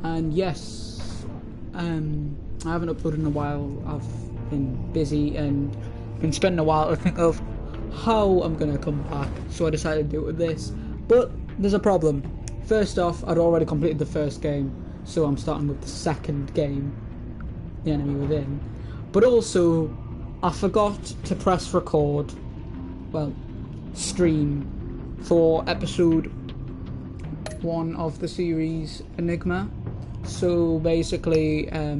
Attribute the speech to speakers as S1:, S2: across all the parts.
S1: And yes, I haven't uploaded in a while. I've been busy and been spending a while to think of how I'm gonna come back, so I decided to do it with this. But there's a problem. First off, I'd already completed the first game, so I'm starting with the second game, The Enemy Within. But also, I forgot to press record, well, stream, for episode 1 of the series Enigma. So basically, yeah,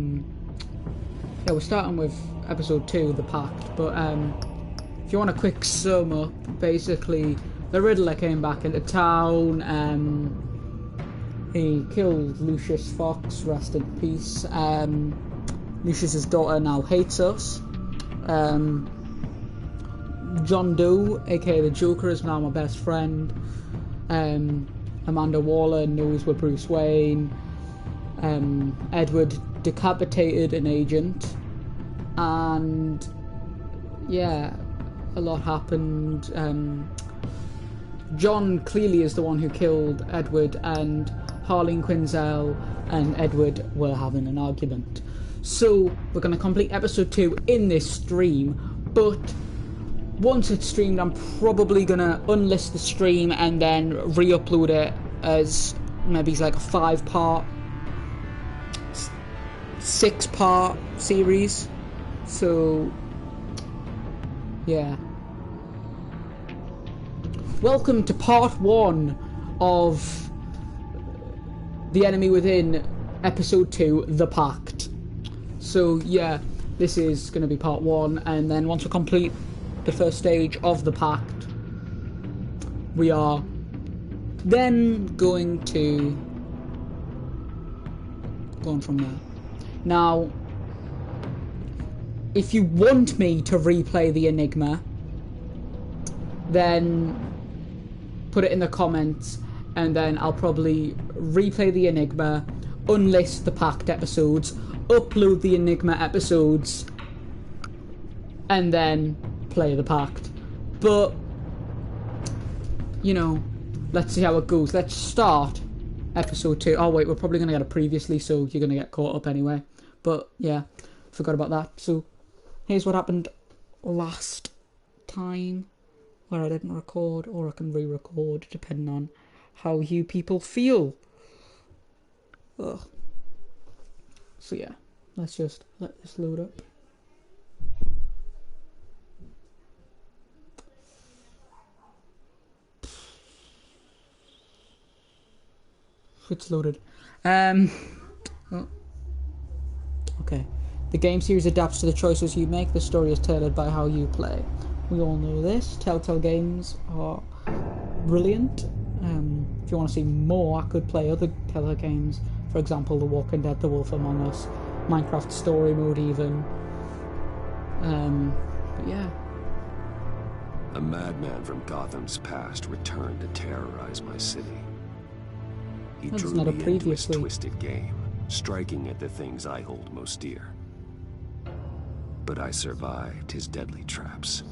S1: we're starting with episode 2, the Pact, but if you want a quick sum up, basically the Riddler came back into town. He killed Lucius Fox, rest in peace. Lucius's daughter now hates us. John Doe, aka the Joker, is now my best friend. Amanda Waller knows we're Bruce Wayne. Edward decapitated an agent, and yeah, a lot happened. John clearly is the one who killed Edward, and Harleen Quinzel and Edward were having an argument. So we're going to complete episode 2 in this stream, but once it's streamed, I'm probably going to unlist the stream and then re-upload it as maybe like a 5-part, 6-part series. So yeah, welcome to part 1 of The Enemy Within, episode 2, The Pact. So yeah, this is going to be part 1, and then once we complete the first stage of the Pact, we are then going to go on from there. Now, if you want me to replay the Enigma, then put it in the comments, and then I'll probably replay the Enigma, unlist the Pact episodes, upload the Enigma episodes, and then play the Pact. But, you know, let's see how it goes. Let's start episode 2. Oh wait, we're probably going to get it previously, so you're going to get caught up anyway. But yeah, forgot about that. So here's what happened last time, where I didn't record, or I can re-record depending on how you people feel. Ugh. So yeah, let's just let this load up. It's loaded. Oh. Okay. The game series adapts to the choices you make. The story is tailored by how you play. We all know this. Telltale games are brilliant. If you want to see more, I could play other Telltale games. For example, The Walking Dead, The Wolf Among Us, Minecraft Story Mode even. But yeah.
S2: A madman from Gotham's past returned to terrorize my city. He drew me into his twisted game, striking at the things I hold most dear. But I survived his deadly traps.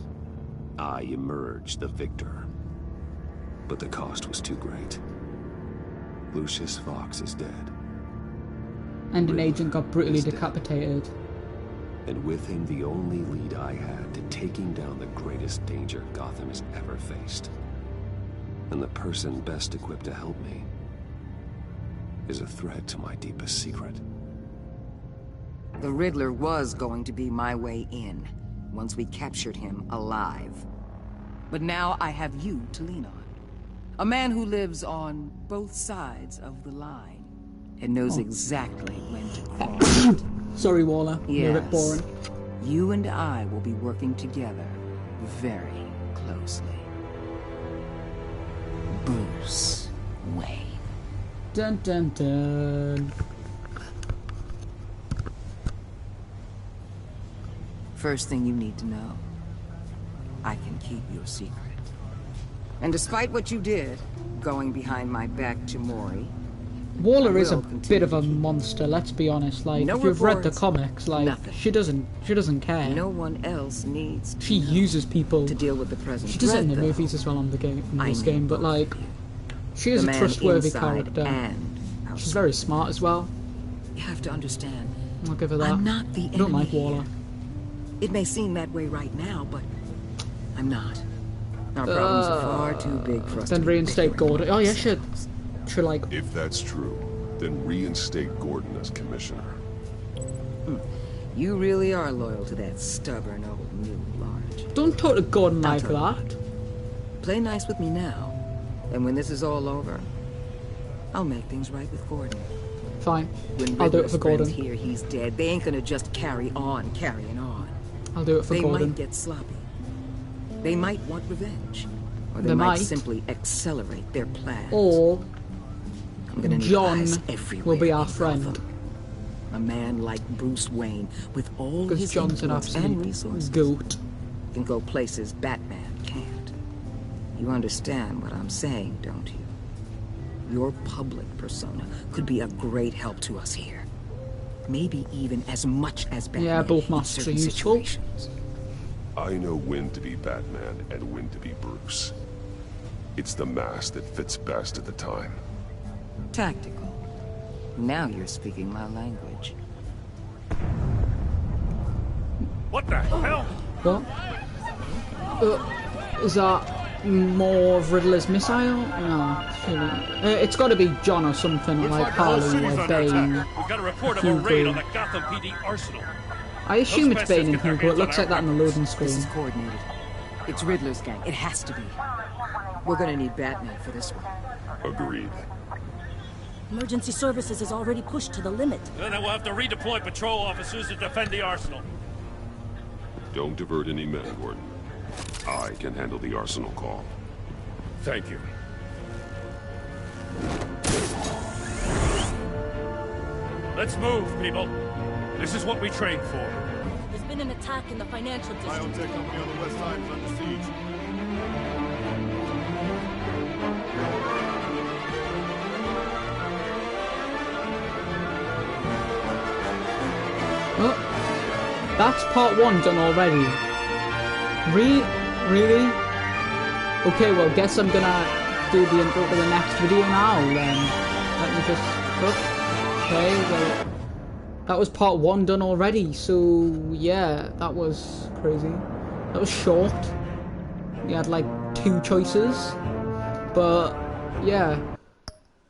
S2: I emerged the victor. But the cost was too great. Lucius Fox is dead.
S1: And an agent got brutally decapitated.
S2: And with him the only lead I had to taking down the greatest danger Gotham has ever faced. And the person best equipped to help me is a threat to my deepest secret.
S3: The Riddler was going to be my way in, once we captured him alive. But now I have you to lean on. A man who lives on both sides of the line, and knows exactly when to cross.
S1: Sorry, Waller.
S3: Yes.
S1: You're a bit boring.
S3: You and I will be working together very closely. Bruce Wayne.
S1: Dun dun dun.
S3: First thing you need to know, I can keep your secret. And despite what you did, going behind my back to Mori,
S1: Waller is a bit of a monster, let's be honest. Like, if you've read the comics, like, she doesn't care.
S3: No one else needs to
S1: She uses people
S3: to deal with the present.
S1: She does it in the movies as well on the game, in this game, but like, she is a trustworthy character. She's very smart as well.
S3: You have to understand.
S1: I'll give her that.
S3: I'm not the enemy.
S1: I don't like Waller.
S3: It may seem that way right now, but I'm not. Our problems are far too big for us
S1: then
S3: to
S1: reinstate Gordon. Oh yeah, should like.
S2: If that's true, then reinstate Gordon as commissioner.
S3: You really are loyal to that stubborn old mule, Large.
S1: Don't talk to Gordon like
S3: I'll tell
S1: that.
S3: Play nice with me now, and when this is all over, I'll make things right with Gordon.
S1: Fine.
S3: When
S1: I'll do it for
S3: Riddler's
S1: Gordon.
S3: friends hear he's dead, they ain't gonna just carrying on.
S1: I'll do it for
S3: They
S1: Gordon.
S3: might get sloppy. They might want revenge. Or
S1: They
S3: they might
S1: might.
S3: simply accelerate their plans.
S1: Or
S3: I'm gonna need
S1: John
S3: eyes
S1: will
S3: everywhere
S1: be our
S3: in
S1: friend.
S3: Gotham. A man like Bruce Wayne, with all
S1: Because
S3: his
S1: John's an
S3: influence and
S1: absolute
S3: resources,
S1: goat.
S3: can go places Batman can't. You understand what I'm saying, don't you? Your public persona could be a great help to us here. Maybe even as much as Batman.
S1: Yeah, both
S3: in
S1: masks are
S3: certain
S1: useful.
S3: situations.
S2: I know when to be Batman and when to be Bruce. It's the mask that fits best at the time.
S3: Tactical. Now you're speaking my language.
S4: What the hell?
S1: What? Is that more of Riddler's missile? No. It's got to be John or something
S4: Looks
S1: like
S4: the whole
S1: Harley
S4: city's
S1: or
S4: under
S1: Bane.
S4: attack. We've got a report of a
S1: Hugo.
S4: raid on the Gotham PD arsenal.
S1: I assume
S4: Those
S1: it's Bane and
S4: bastards get their
S1: Hugo. It
S4: hands
S1: looks
S4: on
S1: like that
S4: our
S1: on the loading screen.
S3: This is coordinated. It's Riddler's gang. It has to be. We're gonna need Batman for this one.
S2: Agreed.
S5: Emergency services is already pushed to the limit.
S4: Then we'll have to redeploy patrol officers to defend the arsenal.
S2: Don't divert any men, Gordon. I can handle the arsenal call.
S4: Thank you. Let's move, people. This is what we trained for.
S5: There's been an attack in the financial district.
S6: Biotech company on the west side is under siege.
S1: Oh, that's part one done already. Really? Okay, well, guess I'm gonna do the intro to the next video now then. Let me just look. Okay, well, that was part one done already, so yeah, that was crazy. That was short. We had like 2 choices, but yeah.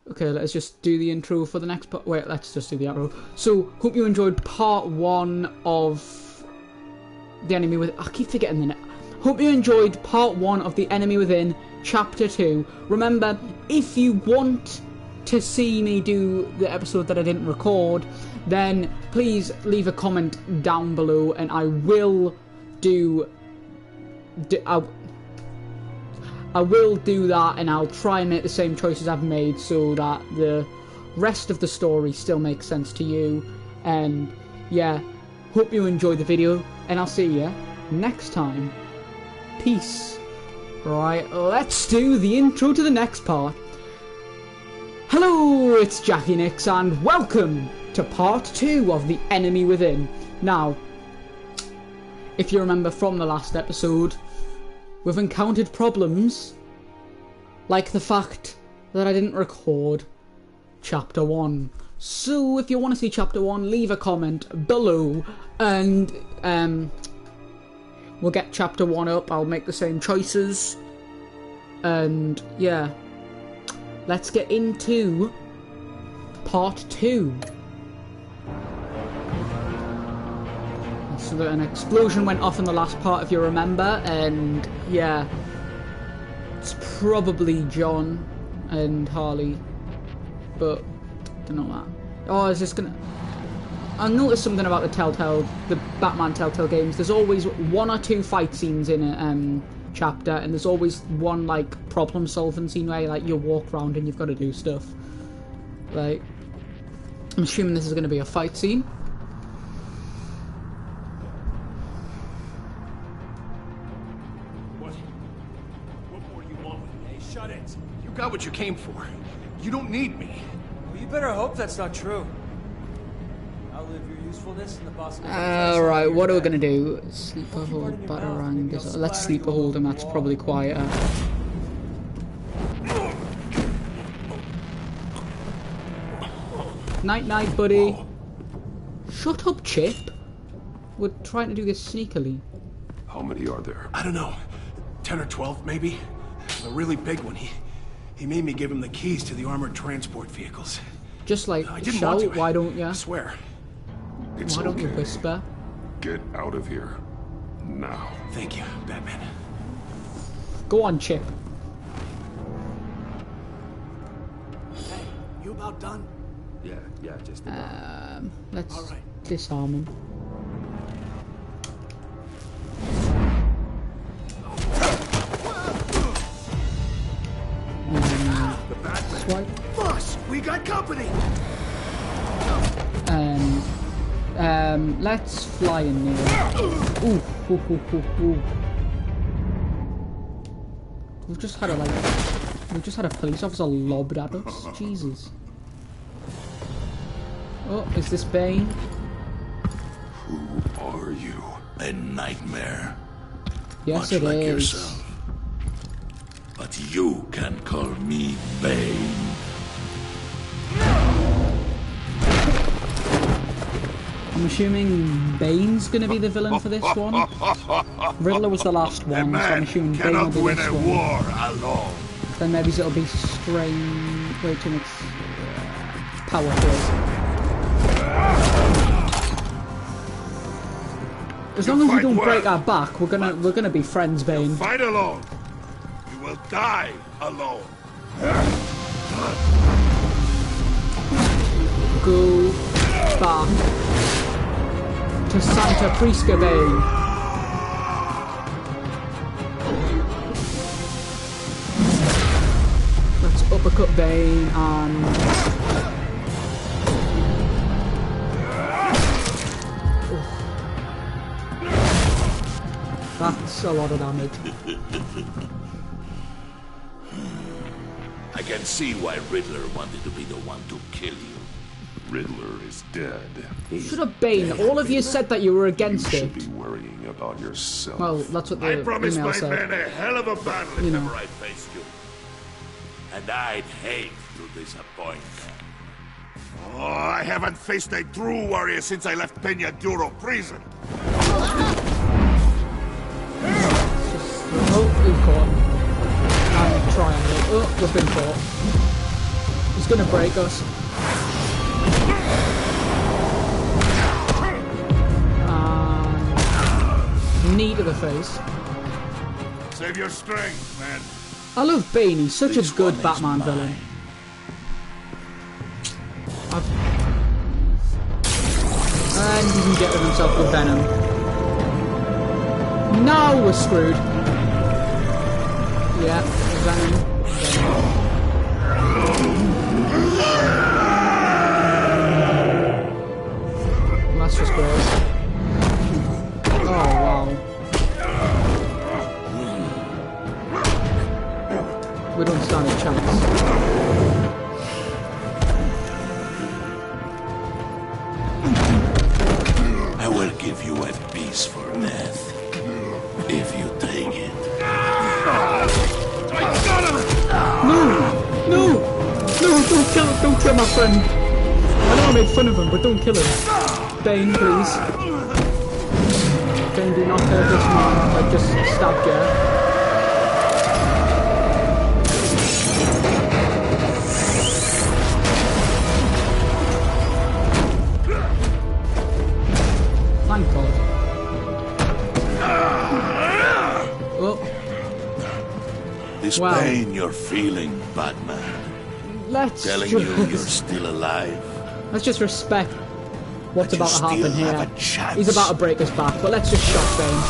S1: Okay, let's just do the intro for the next part. Wait, let's just do the outro. So, hope you enjoyed part 1 of The Enemy Within. I keep forgetting the name. Hope you enjoyed part 1 of The Enemy Within, chapter 2. Remember, if you want to see me do the episode that I didn't record, then please leave a comment down below and I will do... I will do that, and I'll try and make the same choices I've made so that the rest of the story still makes sense to you. And yeah, hope you enjoyed the video, and I'll see you next time. Peace. Right, let's do the intro to the next part. Hello, it's Jackie Nix, and welcome to part 2 of The Enemy Within. Now, if you remember from the last episode, we've encountered problems, like the fact that I didn't record Chapter 1. So if you want to see Chapter 1, leave a comment below, and we'll get Chapter 1 up. I'll make the same choices, and yeah, let's get into Part 2. So that an explosion went off in the last part, if you remember, and yeah, it's probably John and Harley, but don't know that. Oh, is this gonna... I noticed something about the Batman Telltale games. There's always 1 or 2 fight scenes in a chapter, and there's always one like problem-solving scene where like you walk around and you've got to do stuff. Like, I'm assuming this is going to be a fight scene.
S6: You got what you came for. You don't need me.
S7: Well, you better hope that's not true. Outlive your usefulness and the possibility.
S1: Alright, what are we gonna do? Sleeper hold, batarang. Let's sleeper hold him, that's probably quieter. Night night, buddy. Shut up, Chip. We're trying to do this sneakily.
S2: How many are there?
S6: I don't know. 10 or 12, maybe? A really big one. He made me give him the keys to the armored transport vehicles.
S1: Just like,
S6: I didn't want to.
S1: why don't you?
S6: I swear.
S2: It's
S1: Why don't you
S2: okay.
S1: whisper?
S2: Get out of here. Now.
S6: Thank you, Batman.
S1: Go on, Chip.
S6: Hey, you about done?
S2: Yeah, just about.
S1: Let's
S6: All right.
S1: disarm him. Swipe.
S6: Boss, we got company!
S1: Let's fly in there. Ooh, ooh, ooh, ooh, ooh. We've just had a police officer lobbed at us. Jesus. Oh, is this Bane?
S2: Who are you?
S8: A nightmare.
S1: Yes,
S8: Much
S1: it
S8: like
S1: is.
S8: yourself. But you can call me Bane.
S1: I'm assuming Bane's gonna be the villain for this one. Riddler was the last one, so I'm assuming Bane will be this one.
S8: War alone.
S1: Then maybe it'll be Strange. Wait till it's powerful. As long as you don't break our back, we're gonna be friends, Bane.
S8: Fight alone. You will die alone.
S1: Go back to Santa Prisca, Bane. Let's uppercut Bane and... That's a lot of damage.
S8: I can see why Riddler wanted to be the one to kill you.
S2: Riddler is dead.
S1: Should have Bane. All of you said that you were against
S2: You
S1: it.
S2: should be worrying about yourself.
S1: Well, that's what
S8: I
S1: the
S8: promised
S1: email
S8: my
S1: said.
S8: men a hell of a battle if
S1: You know.
S8: ever I faced you. And I'd hate to disappoint them. Oh, I haven't faced a true warrior since I left Peña Duro prison.
S1: Oh, we've caught. And triangle. Oh, we've been caught. He's gonna break us. Knee to the face.
S8: Save your strength, man.
S1: I love Bane. He's such
S8: This
S1: a good
S8: one is
S1: Batman
S8: mine.
S1: villain. And he can get rid of himself with Venom. Now we're screwed. Yeah, Venom. That's just great. Oh wow. We don't stand a chance.
S8: I will give you a piece for death. If you take it.
S1: No, don't kill my friend. I know I made fun of him, but don't kill him. Bane, please. Bane, do not hurt this man. I just stabbed you. Thank God. Oh.
S8: This
S1: Wow.
S8: pain you're feeling, Batman.
S1: Let's
S8: Telling
S1: just,
S8: you you're still alive.
S1: let's just respect what's
S8: But you
S1: about to happen
S8: still have
S1: here.
S8: a chance.
S1: He's about to break us back, but let's just shock Bane.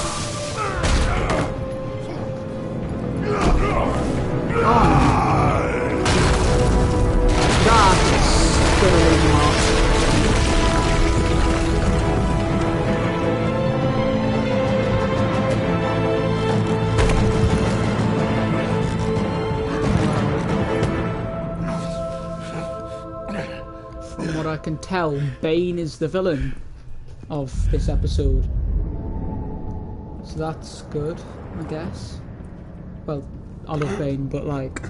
S1: That's gonna leave him off. From what I can tell, Bane is the villain of this episode. So that's good, I guess. Well, I love Bane, but like,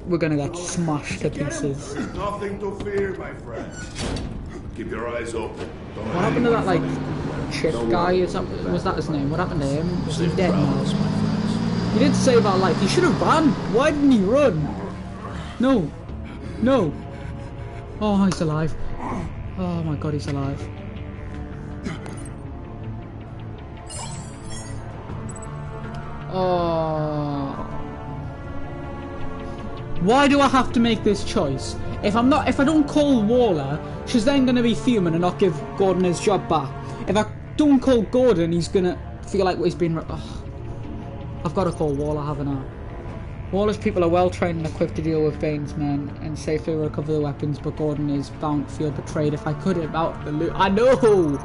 S1: we're gonna get smashed to pieces.
S8: Nothing to fear, my friend. Keep your eyes open. Don't
S1: What happened to that, like, chip guy? Was that his name? What happened to him? Was he dead now? He did save our life. He should have run. Why didn't he run? No. No. Oh, he's alive. Oh my god, he's alive. Oh. Why do I have to make this choice? If I don't call Waller, she's then gonna be fuming and not give Gordon his job back. If I don't call Gordon, he's gonna feel like he's been. I've got to call Waller, haven't I? Waller's people are well trained and equipped to deal with Bane's men and safely recover the weapons, but Gordon is bound to feel betrayed if I couldn't out the loot. I know!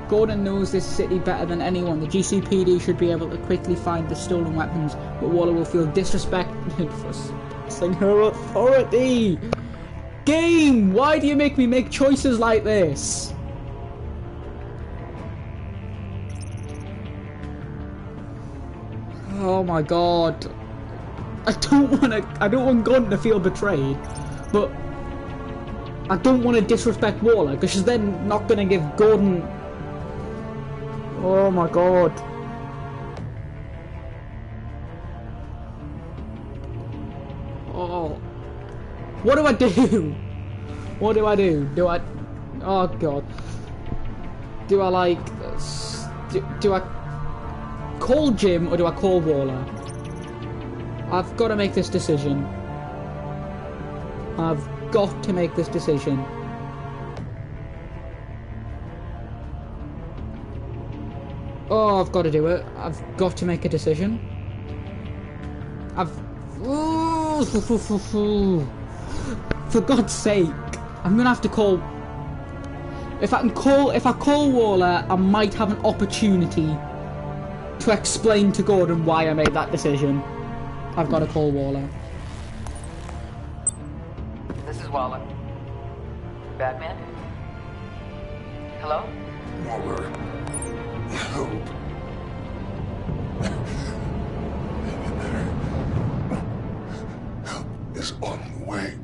S1: Gordon knows this city better than anyone. The GCPD should be able to quickly find the stolen weapons, but Waller will feel disrespected for suppressing her authority. Game! Why do you make me make choices like this? Oh my god. I don't want Gordon to feel betrayed, but I don't want to disrespect Waller, because she's then not going to give Gordon... Oh my god. Oh. What do I do? What do I do? Do I... Oh god. Do I like... Do I call Jim or do I call Waller? I've got to make this decision. I've got to make this decision. Oh, I've got to do it. I've got to make a decision. For God's sake, I'm gonna have to call. If I call Waller, I might have an opportunity to explain to Gordon why I made that decision. I've got to call Waller.
S3: This is Waller. Batman? Hello?
S8: Waller. Help. Help is on the way.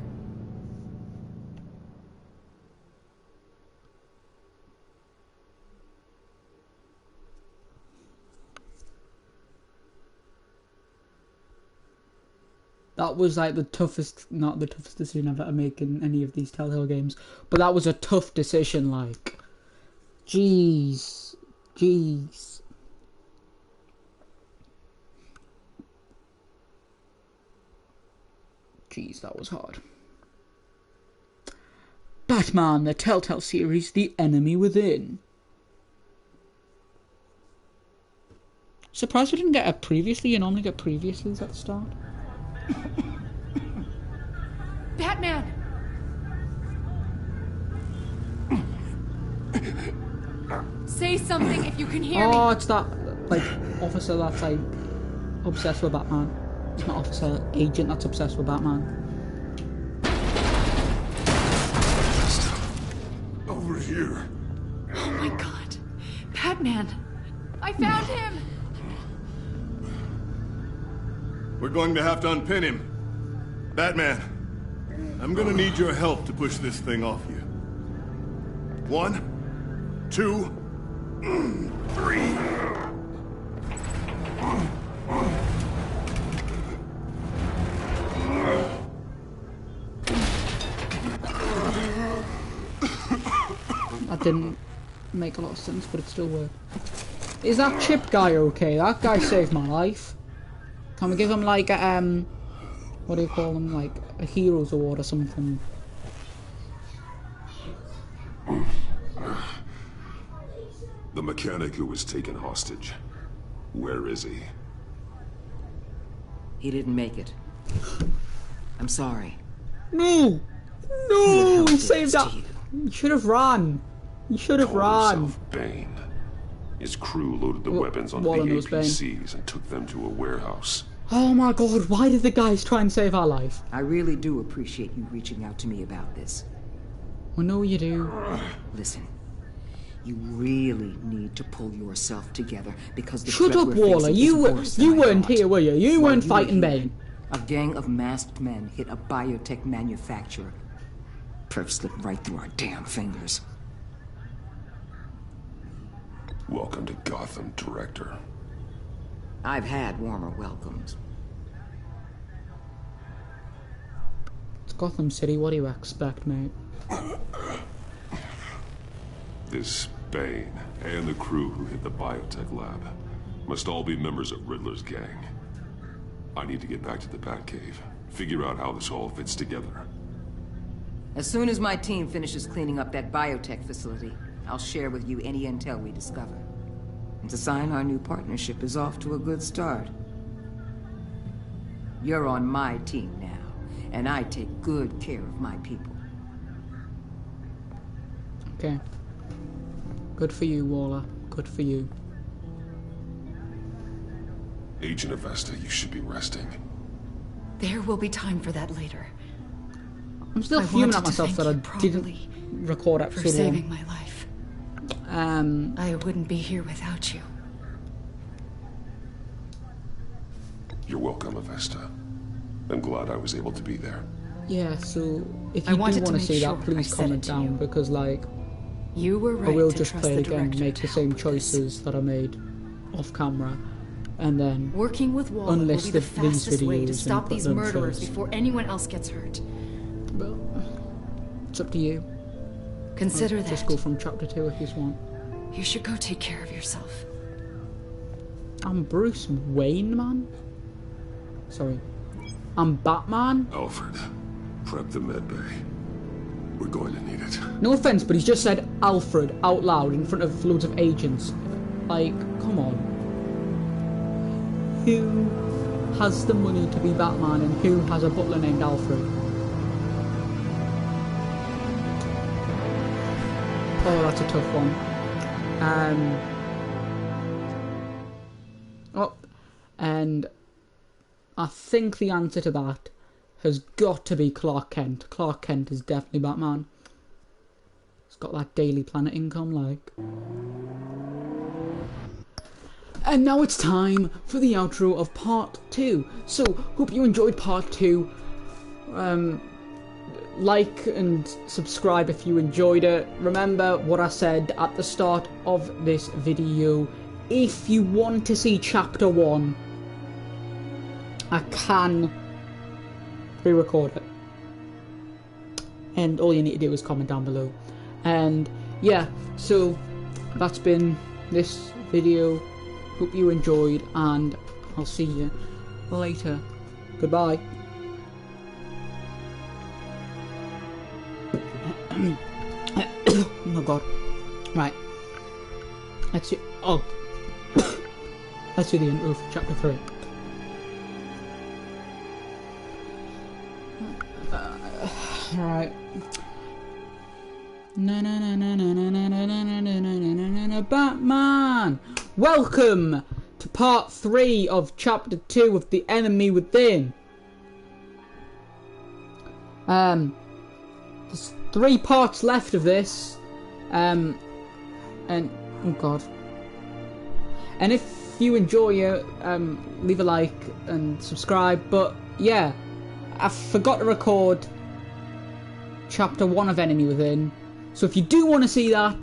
S1: That was like the toughest, not the toughest decision I've ever made in any of these Telltale games, but that was a tough decision, like, jeez, jeez. Jeez, that was hard. Batman, the Telltale series, The Enemy Within. Surprised we didn't get a previously. You normally get previously at the start.
S9: Batman! Say something if you can hear me.
S1: Oh, it's that, like, officer that's, like, obsessed with Batman. It's not officer, agent that's obsessed with Batman.
S8: Over here.
S9: Oh my god. Batman! I found him!
S10: We're going to have to unpin him. Batman, I'm gonna need your help to push this thing off you. 1, 2, 3.
S1: That didn't make a lot of sense, but it still worked. Is that Chip guy okay? That guy saved my life. Can we give him like a, what do you call them? Like a hero's award or something?
S2: The mechanic who was taken hostage. Where is he?
S3: He didn't make it. I'm sorry.
S1: No! No! He saved that! You should have run! You should have run!
S2: Bane. His crew loaded the weapons onto the APCs and took them to a warehouse.
S1: Oh my god, why did the guys try and save our life?
S3: I really do appreciate you reaching out to me about this.
S1: I know you do.
S3: Listen, you really need to pull yourself together because the
S1: Shut up, Waller. You weren't here, were you? You weren't fighting Bane.
S3: A gang of masked men hit a biotech manufacturer. Perp slipped right through our damn fingers.
S2: Welcome to Gotham, Director.
S3: I've had warmer welcomes.
S1: It's Gotham City, what do you expect, mate?
S2: This Bane and the crew who hit the biotech lab must all be members of Riddler's gang. I need to get back to the Batcave, figure out how this all fits together.
S3: As soon as my team finishes cleaning up that biotech facility, I'll share with you any intel we discover. It's a sign our new partnership is off to a good start. You're on my team now, and I take good care of my people.
S1: Okay. Good for you, Waller. Good for you.
S2: Agent Avesta, you should be resting.
S9: There will be time for that later.
S1: I'm still fuming at myself that I didn't record episode 1.
S9: For saving my life. I wouldn't be here without you.
S2: You're welcome, Avesta. I'm glad I was able to be there.
S1: Yeah, so if you do want to see that, please comment down, because like
S9: you were right,
S1: I will just play it again, make the same choices that I made off camera, and then
S9: working with Waller will be the fastest way to stop these murderers before anyone else gets hurt.
S1: Well, it's up to you.
S9: Consider that.
S1: Just go from chapter 2 if you want.
S9: You should go take care of yourself.
S1: I'm Bruce Wayne, man. Sorry. I'm Batman.
S2: Alfred, prep the medbay. We're going to need it.
S1: No offense, but he's just said Alfred out loud in front of loads of agents. Like, come on. Who has the money to be Batman and who has a butler named Alfred? Oh, that's a tough one. Oh, and I think the answer to that has got to be Clark Kent. Clark Kent is definitely Batman. He's got that Daily Planet income, like. And now it's time for the outro of part 2. So, hope you enjoyed part 2. Like and subscribe if you enjoyed it. Remember what I said at the start of this video. If you want to see chapter 1, I can re-record it. And all you need to do is comment down below. And yeah, so that's been this video. Hope you enjoyed, and I'll see you later. Goodbye. Oh god. Right. Let's do let's do the intro for chapter 3. Right. Batman! Welcome to part 3 of chapter 2 of The Enemy Within. There's 3 parts left of this. And oh god. And if you enjoy it, leave a like and subscribe. But yeah, I forgot to record chapter 1 of Enemy Within. So if you do want to see that,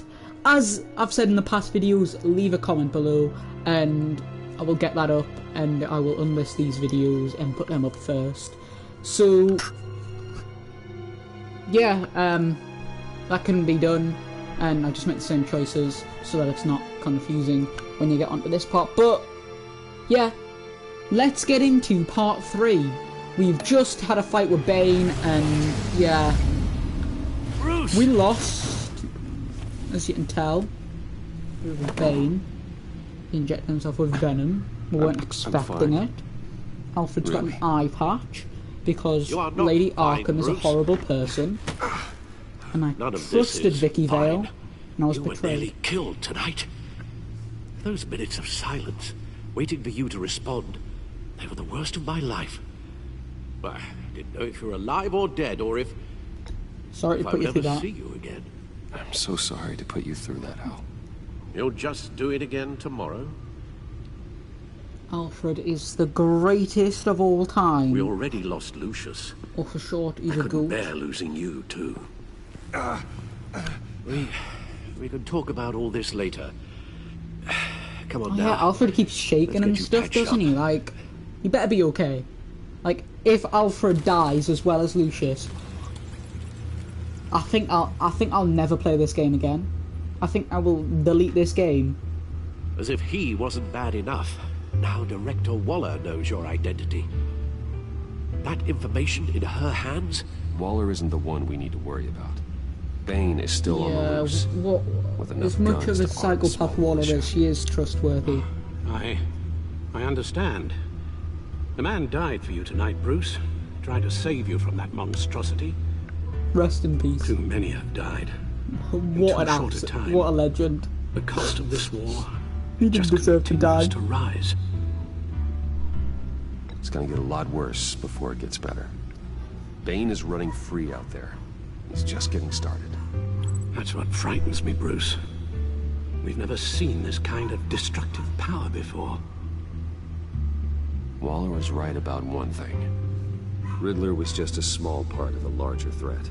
S1: as I've said in the past videos, leave a comment below and I will get that up and I will unlist these videos and put them up first. So yeah, that can be done, and I just make the same choices so that it's not confusing when you get onto this part. But yeah, let's get into part 3. We've just had a fight with Bane, and yeah, Bruce. We lost, as you can tell, with Bane. He injected himself with venom. We weren't expecting it. Alfred's got an eye patch because Lady Arkham is a horrible person, and I trusted Vicky Vale, and I was betrayed.
S11: You were nearly killed tonight. Those minutes of silence, waiting for you to respond, they were the worst of my life. I didn't know if you were alive or dead, or if...
S1: Sorry to put you through that.
S11: See you again.
S2: I'm so sorry to put you through that, Al.
S11: You'll just do it again tomorrow?
S1: Alfred is the greatest of all time.
S11: We already lost Lucius.
S1: Or for short, he's
S11: I
S1: a
S11: couldn't
S1: goat.
S11: bear losing you, too. We can talk about all this later. come on
S1: Oh,
S11: now.
S1: yeah, Alfred keeps shaking and stuff, doesn't he? Like, you better be okay. Like, if Alfred dies as well as Lucius, I think I'll never play this game again. I think I will delete this game.
S11: As if he wasn't bad enough. Now Director Waller knows your identity. That information in her hands?
S2: Waller isn't the one we need to worry about. Bane is still on the loose.
S1: As much of a psychopath Waller is, she is trustworthy.
S11: I understand. The man died for you tonight, Bruce. Trying to save you from that monstrosity.
S1: Rest in peace.
S11: Too many have died.
S1: What an what a legend.
S11: The cost of this war
S1: He didn't deserve to die.
S11: to rise.
S2: It's gonna get a lot worse before it gets better. Bane is running free out there. He's just getting started.
S11: That's what frightens me, Bruce. We've never seen this kind of destructive power before.
S2: Waller was right about one thing. Riddler was just a small part of a larger threat.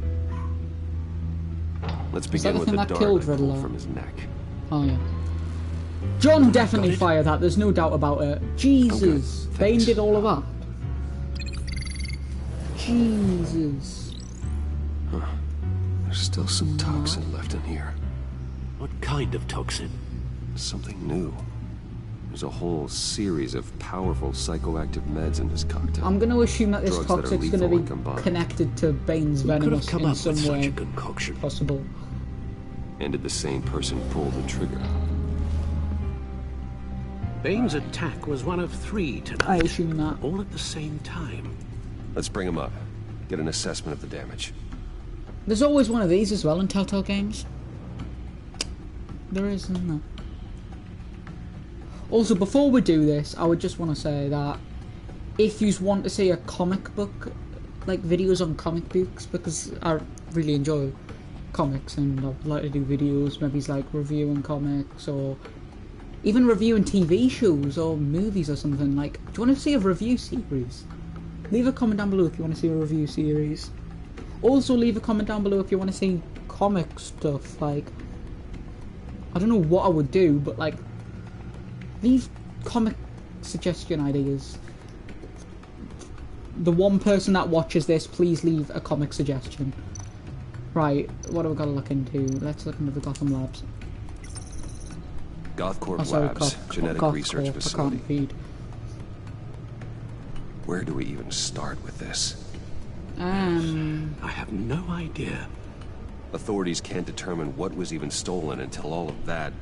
S2: Let's begin with the dart I pulled from his neck.
S1: Oh yeah. John definitely fired that, there's no doubt about it. Jesus. Bane did all of that. Jesus.
S2: Huh. There's still some toxin left in here.
S11: What kind of toxin?
S2: Something new. There's a whole series of powerful psychoactive meds in this cocktail.
S1: I'm going to assume that this toxic's going to be connected to Bane's venomous in some way possible.
S2: And did the same person pull the trigger?
S11: Bane's attack was one of 3 tonight.
S1: I assume that.
S11: All at the same time.
S2: Let's bring him up. Get an assessment of the damage.
S1: There's always one of these as well in Telltale games. There is, isn't there? Also, before we do this, I would just want to say that if you want to see a comic book, like videos on comic books, because I really enjoy comics and I'd like to do videos, maybe it's like reviewing comics or even reviewing TV shows or movies or something. Like, do you want to see a review series? Leave a comment down below if you want to see a review series. Also, leave a comment down below if you want to see comic stuff. Like, I don't know what I would do, but like, leave comic suggestion ideas. The one person that watches this, please leave a comic suggestion. Right, what have we got to look into? Let's look into the Gotham Labs.
S2: Gothcorp Labs, genetic research facility.
S1: I can't read.
S2: Where do we even start with this?
S11: I have no idea.
S2: Authorities can't determine what was even stolen until all of that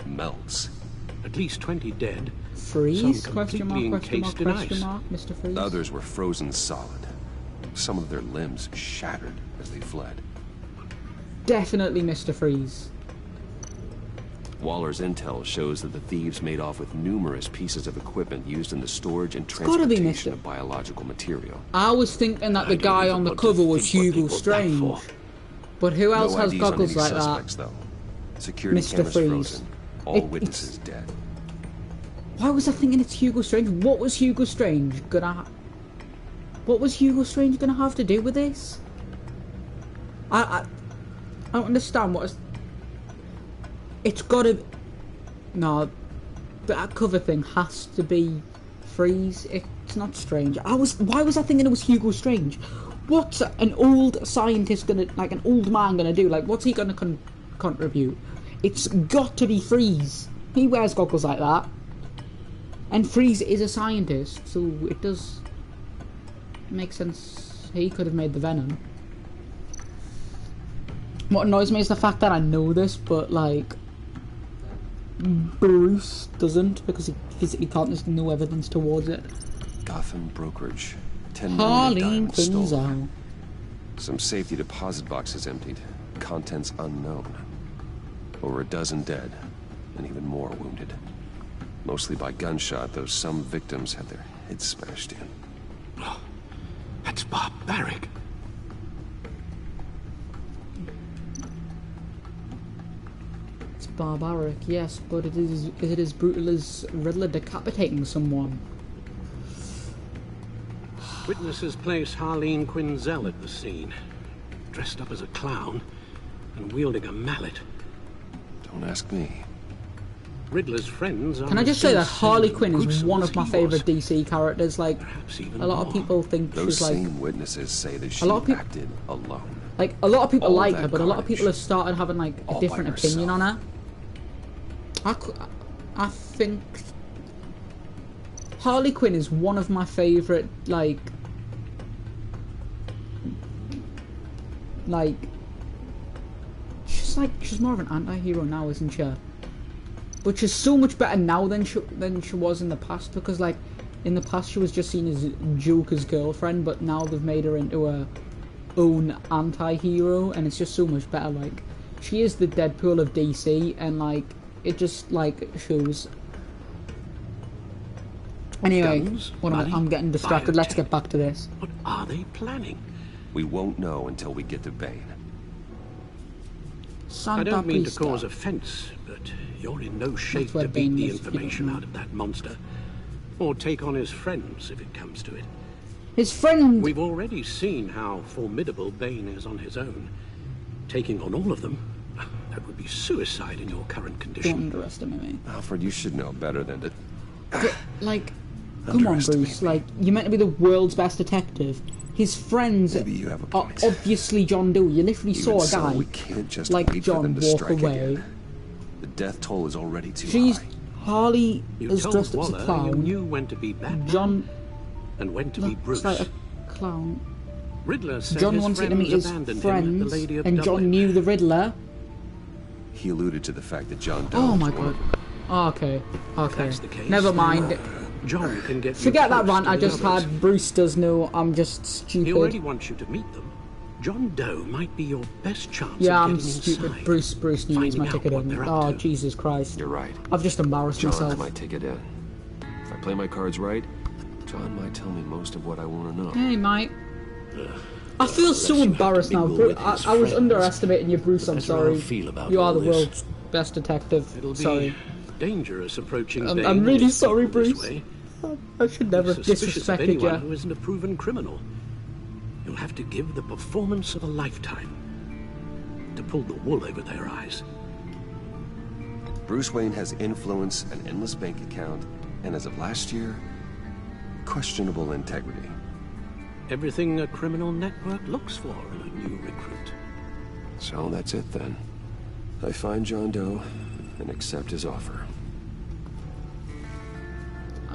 S2: melts.
S11: At least 20 dead.
S1: Freeze? Question mark, Mr. Freeze?
S2: Others were frozen solid. Some of their limbs shattered as they fled.
S1: Definitely Mr. Freeze.
S2: Waller's intel shows that the thieves made off with numerous pieces of equipment used in the storage and transportation of biological material.
S1: I was thinking that the guy on the cover was Hugo Strange. But who else has goggles like that?
S2: Though. Security cameras frozen. All witnesses dead.
S1: Why was I thinking it's Hugo Strange? What was Hugo Strange gonna have to do with this? I don't understand what is... It's gotta... No, that cover thing has to be Freeze. It's not Strange. Why was I thinking it was Hugo Strange? What's an old scientist gonna... like an old man gonna do? Like, what's he gonna contribute? It's got to be Freeze. He wears goggles like that. And Freeze is a scientist, so it does make sense he could have made the venom. What annoys me is the fact that I know this, but like Bruce doesn't, because he physically can't. There's no evidence towards it.
S2: Gotham brokerage. 10 million diamonds stolen. Some safety deposit boxes emptied. Contents unknown. Over a dozen dead, and even more wounded. Mostly by gunshot, though some victims had their heads smashed in.
S11: Oh, that's barbaric.
S1: It's barbaric, yes, but is it as brutal as Riddler decapitating someone?
S11: Witnesses place Harleen Quinzel at the scene, dressed up as a clown and wielding a mallet.
S2: Don't ask me.
S11: Riddler's friends are...
S1: Can I just say that Harley Quinn is one of my favourite DC characters? Like, a lot of people think she's like...
S2: Those same witnesses say that she acted alone.
S1: Like, a lot of people like her, but a lot of people have started having, like, a different opinion on her. I think... Harley Quinn is one of my favourite, like... She's more of an anti-hero now, isn't she? But she's so much better now than she was in the past, because, like, in the past she was just seen as Joker's girlfriend, but now they've made her into a own anti-hero, and it's just so much better. Like, she is the Deadpool of DC, and, like, it just, like, shows. Anyway, I'm getting distracted. Let's get back to this.
S11: What are they planning?
S2: We won't know until we get to Bane.
S11: I don't mean to cause offense, but you're in no shape to beat the information out of that monster. Or take on his friends, if it comes to it.
S1: His friend...
S11: We've already seen how formidable Bane is on his own. Taking on all of them, that would be suicide in your current condition.
S1: Don't underestimate me.
S2: Alfred, you should know better than to...
S1: Like, come on, Bruce. Like, you're meant to be the world's best detective. His friends are obviously John Doe. You literally saw a guy
S2: we can't just
S1: like John walk away.
S2: Again. The death toll is already too high.
S1: Harley is dressed up as a clown.
S11: You knew when to be Batman
S1: John
S11: and when to be Bruce.
S1: Like a clown.
S11: Riddler said
S1: John wanted to meet his friends, and John knew the Riddler.
S2: He alluded to the fact that John Doe.
S1: Oh my god. Okay. Never mind.
S11: John can get
S1: Forget that rant I just had. Bruce does know I'm just stupid.
S11: He already wants you to meet them. John Doe might be your best chance.
S1: Yeah,
S11: of
S1: I'm
S11: getting
S1: stupid.
S11: inside,
S1: Bruce needs my ticket in. Oh, Jesus Christ.
S2: You're right.
S1: I've just embarrassed myself.
S2: John might take it in. If I play my cards right, John might tell me most of what I want to know.
S1: Hey, mate. I feel so embarrassed now. I was underestimating you, Bruce. I'm sorry. You are the world's best detective. Sorry.
S11: Dangerous approaching.
S1: I'm really sorry, Bruce. I should never have disrespected you.
S11: Who isn't a proven criminal. You'll have to give the performance of a lifetime to pull the wool over their eyes.
S2: Bruce Wayne has influence, an endless bank account, and as of last year, questionable integrity.
S11: Everything a criminal network looks for in a new recruit.
S2: So that's it then. I find John Doe and accept his offer.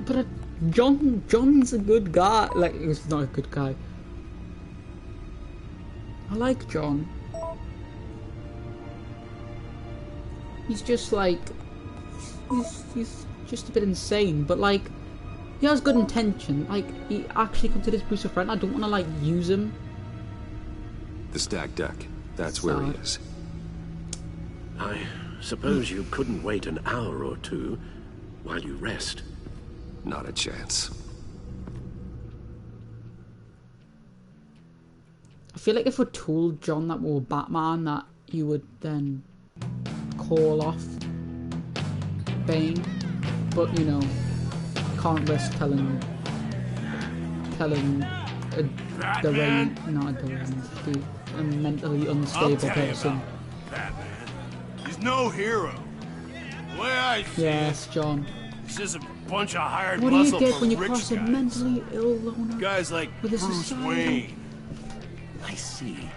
S1: But John's a good guy. Like, he's not a good guy. I like John. He's just like... He's just a bit insane, but like... He has good intention. Like, he actually considers Bruce a friend. I don't want to, like, use him.
S2: The stacked deck. That's where he is.
S11: I suppose you couldn't wait an hour or two while you rest.
S2: Not a chance.
S1: I feel like if we told John that we were Batman, that he would then call off Bane. But, you know, can't risk telling a mentally unstable person.
S8: Batman. He's no hero. The way I see
S1: Yes, John.
S8: It's just a bunch of hired
S1: What do you
S8: muscle
S1: get
S8: for
S1: when you
S8: rich
S1: cross a
S8: guys.
S1: mentally ill loner
S8: Guys like
S1: with a
S8: Bruce
S1: society?
S8: Wayne.
S12: I see.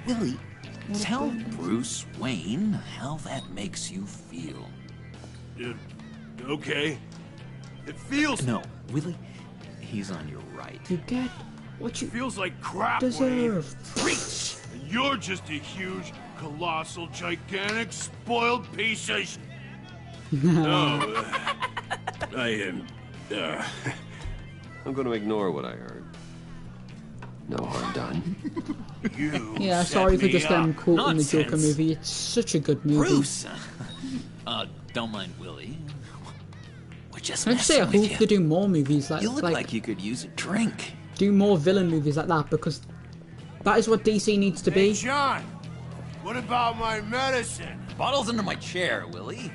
S12: Willie, tell Bruce Wayne how that makes you feel.
S8: Okay. It feels...
S12: No, Willie, he's on your right.
S1: You get what you
S8: feels like crap,
S1: deserve.
S8: Preach! And you're just a huge, colossal, gigantic, spoiled piece of sh... No, I am...
S2: I'm going to ignore what I heard. No harm done.
S1: Yeah, sorry for just quoting the Joker movie. It's such a good movie.
S12: Bruce! Don't mind Willie. We're just
S1: I'd say I
S12: messing with
S1: hope they do more movies like
S12: You look like you could use a drink.
S1: Do more villain movies like that, because that is what DC needs to be.
S8: Hey, John, what about my medicine?
S12: Bottle's under my chair, Willie.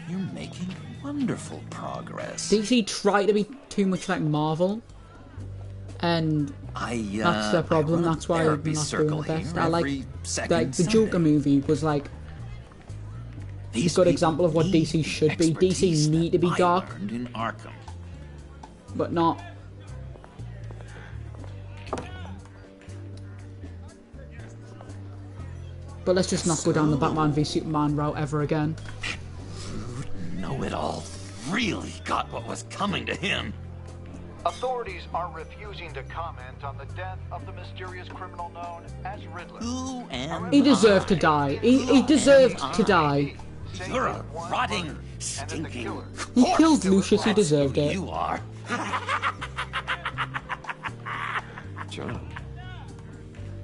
S12: You're making wonderful progress.
S1: DC try to be too much like Marvel, and that's their problem. That's why they're not doing the best. I like the Joker movie was like a good example of what DC should be. DC need to be dark,
S12: in Arkham.
S1: but not. But let's just not go down the Batman v Superman route ever again.
S12: Know-it-all really got what was coming to him.
S13: Authorities are refusing to comment on the death of the mysterious criminal known as Riddler.
S1: He deserved to die. He deserved to die.
S12: You're a rotting, stinking.
S1: He killed Lucius. He deserved it.
S12: You are.
S2: John,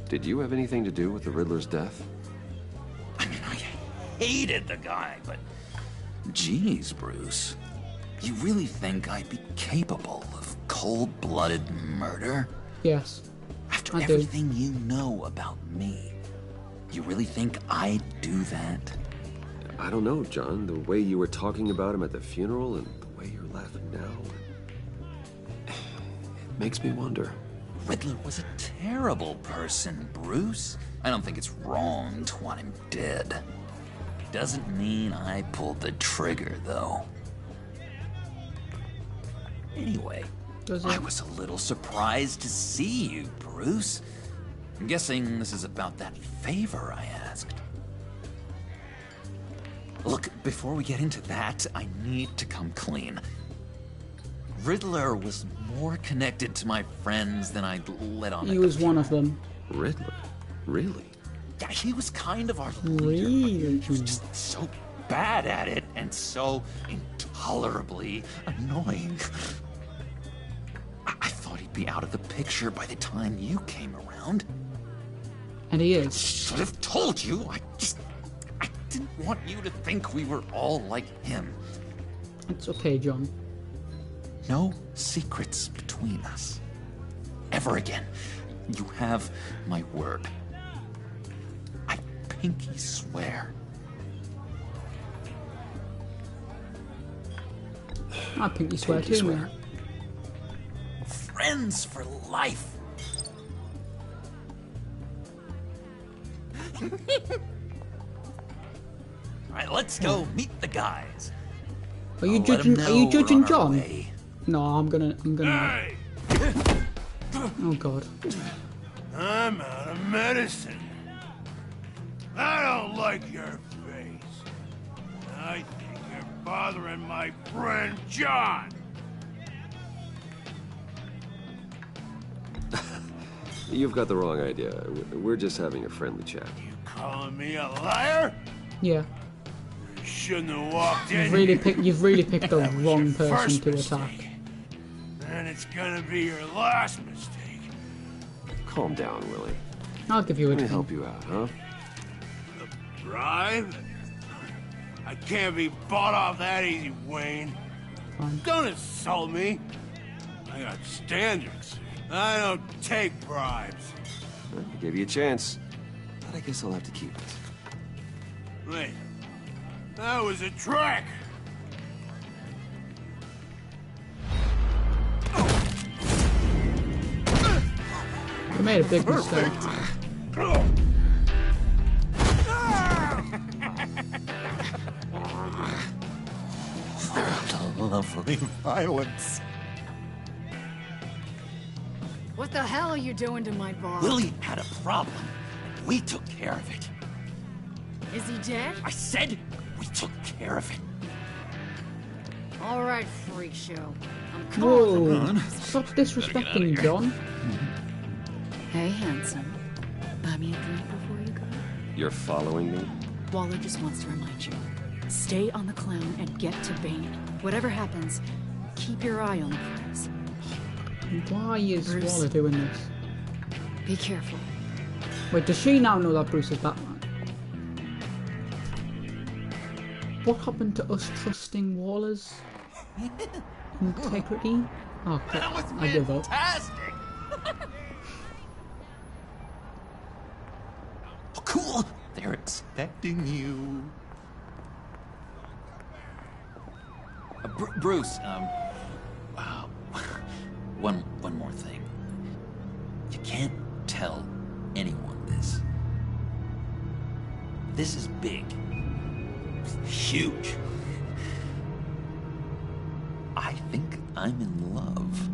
S2: did you have anything to do with the Riddler's death?
S12: I mean, I hated the guy, but geez, Bruce, you really think I'd be capable of cold-blooded murder?
S1: Yes,
S12: After
S1: I
S12: everything you know about me, you really think I'd do that?
S2: I don't know, John. The way you were talking about him at the funeral and the way you're laughing now, it makes me wonder.
S12: Riddler was a terrible person, Bruce. I don't think it's wrong to want him dead. Doesn't mean I pulled the trigger, though. Anyway, I was a little surprised to see you, Bruce. I'm guessing this is about that favor I asked. Look, before we get into that, I need to come clean. Riddler was more connected to my friends than I'd let on.
S1: He was one of them.
S2: Riddler? Really?
S12: Yeah, he was kind of our leader, but he was just so bad at it and so intolerably annoying. I thought he'd be out of the picture by the time you came around.
S1: And he is.
S12: I should have told you. I didn't want you to think we were all like him.
S1: It's okay, John.
S12: No secrets between us. Ever again. You have my word. I pinky swear.
S1: I pinky swear too, man.
S12: Friends for life. All right, let's go meet the guys.
S1: Are you judging? Are you judging John? No, I'm gonna.
S6: Hey!
S1: Oh God.
S6: I'm out of medicine. I don't like your face. I think you're bothering my friend John.
S2: You've got the wrong idea. We're just having a friendly chat.
S6: You calling me a liar?
S1: Yeah.
S6: You shouldn't have walked in.
S1: You've really picked the wrong person to attack.
S6: And it's gonna be your last mistake.
S2: Calm down, Willie.
S1: I'll give you a
S2: Let me
S1: tip.
S2: help you out, huh?
S6: A bribe? I can't be bought off that easy, Wayne.
S1: Fine.
S6: Don't insult me. I got standards. I don't take bribes.
S2: Well, I gave you a chance, but I guess I'll have to keep it.
S6: Wait. That was a trick.
S1: You made a big mistake.
S12: Lovely violence.
S9: What the hell are you doing to my bar?
S12: Willie had a problem, and we took care of it.
S9: Is he dead?
S12: I said we took care of it.
S9: All right, freak show. I'm calling.
S1: Whoa! Stop disrespecting John.
S5: Hey, handsome. Buy me a drink before you go.
S2: You're following me?
S5: Waller just wants to remind you. Stay on the clown and get to Bane. Whatever happens, keep your eye on the prize.
S1: Why is
S5: Bruce.
S1: Waller doing this?
S5: Be careful.
S1: Wait, does she now know that Bruce is Batman? What happened to us trusting Waller's integrity? Oh,
S12: That was
S1: I give up.
S12: fantastic. Oh, cool. They're expecting you. Bruce, one more thing. You can't tell anyone this. This is big. huge. I think I'm in love.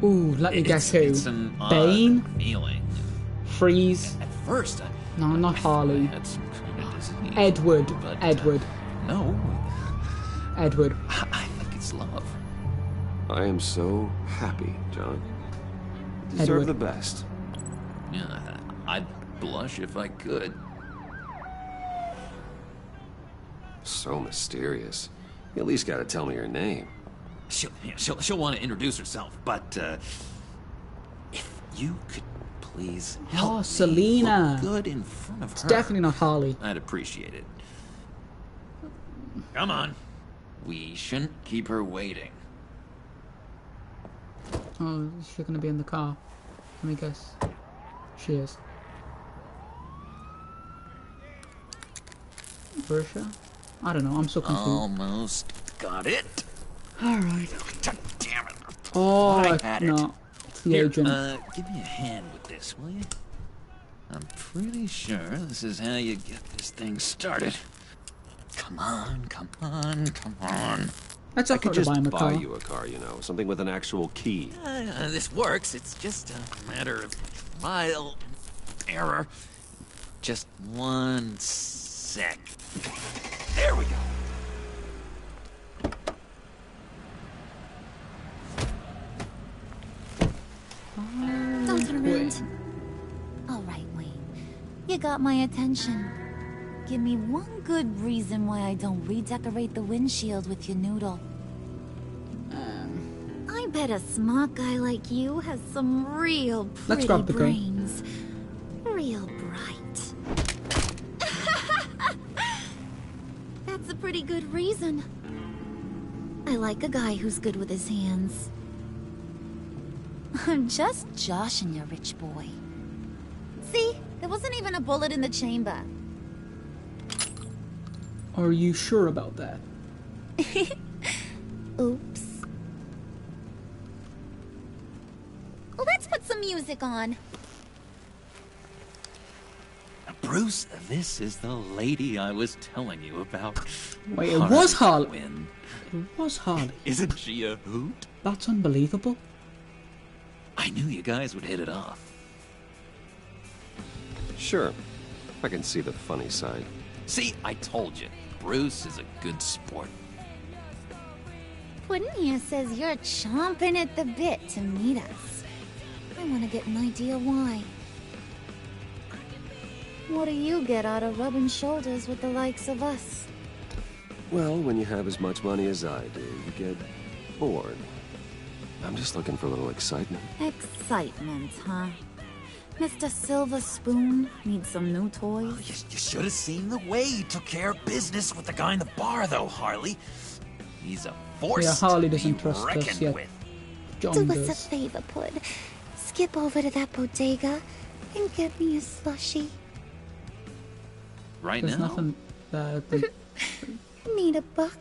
S1: Ooh, let me guess who.
S12: It's an
S1: Bane?
S12: odd feeling.
S1: Freeze.
S12: At first,
S1: No, not Harley.
S12: had some kind of disease.
S1: Edward.
S12: But,
S1: Edward.
S12: No.
S1: Edward.
S12: I think it's love.
S2: I am so happy, John. You deserve
S1: Edward.
S2: the best.
S12: Yeah, I'd blush if I could.
S2: So mysterious. You at least gotta tell me your name.
S12: She'll want to introduce herself, but if you could please help me
S1: Selena.
S12: look good in front of her.
S1: It's definitely not Harley.
S12: I'd appreciate it. Come on. We shouldn't keep her waiting.
S1: Oh, is she gonna be in the car? Let me guess. She is. Where is she? I don't know, I'm so confused.
S12: Almost got it.
S1: Alright.
S12: Damn it.
S1: Oh,
S12: I had it.
S1: no. It's the
S12: Here,
S1: agent.
S12: give me a hand with this, will you? I'm pretty sure this is how you get this thing started. Come on, come on, come on.
S1: Let's
S2: I could
S1: afford to
S2: just
S1: buy him a
S2: buy
S1: car.
S2: you a car, you know, something with an actual key.
S12: This works. It's just a matter of trial and error. Just 1 sec. There we go.
S14: Don't turn around. All right, Wayne. You got my attention. Give me one good reason why I don't redecorate the windshield with your noodle. I bet a smart guy like you has some real
S1: Let's
S14: pretty
S1: grab the gun.
S14: brains. Real bright. That's a pretty good reason. I like a guy who's good with his hands. I'm just joshing you, rich boy. See? There wasn't even a bullet in the chamber.
S1: Are you sure about that?
S14: Oops. Let's put some music on.
S12: Bruce, this is the lady I was telling you about.
S1: Wait, it was Harley.
S12: Quinn.
S1: It was Harley.
S12: Isn't she a hoot?
S1: That's unbelievable.
S12: I knew you guys would hit it off.
S2: Sure. I can see the funny side.
S12: See, I told you. Bruce is a good sport.
S14: Puddin' here says you're chomping at the bit to meet us. I want to get an idea why. What do you get out of rubbing shoulders with the likes of us?
S2: Well, when you have as much money as I do, you get bored. I'm just looking for a little excitement.
S14: Excitement, huh? Mr. Silver Spoon needs some new toys?
S12: You should have seen the way he took care of business with the guy in the bar, though, Harley. He's a force
S1: Yeah, Harley
S12: to
S1: doesn't
S12: be
S1: trust us
S12: reckoned
S1: yet.
S12: with.
S1: John
S14: Do us a
S1: does.
S14: favor, Pud. Skip over to that bodega and get me a slushie.
S12: Right
S1: There's
S12: now?
S1: nothing.
S14: Need a buck?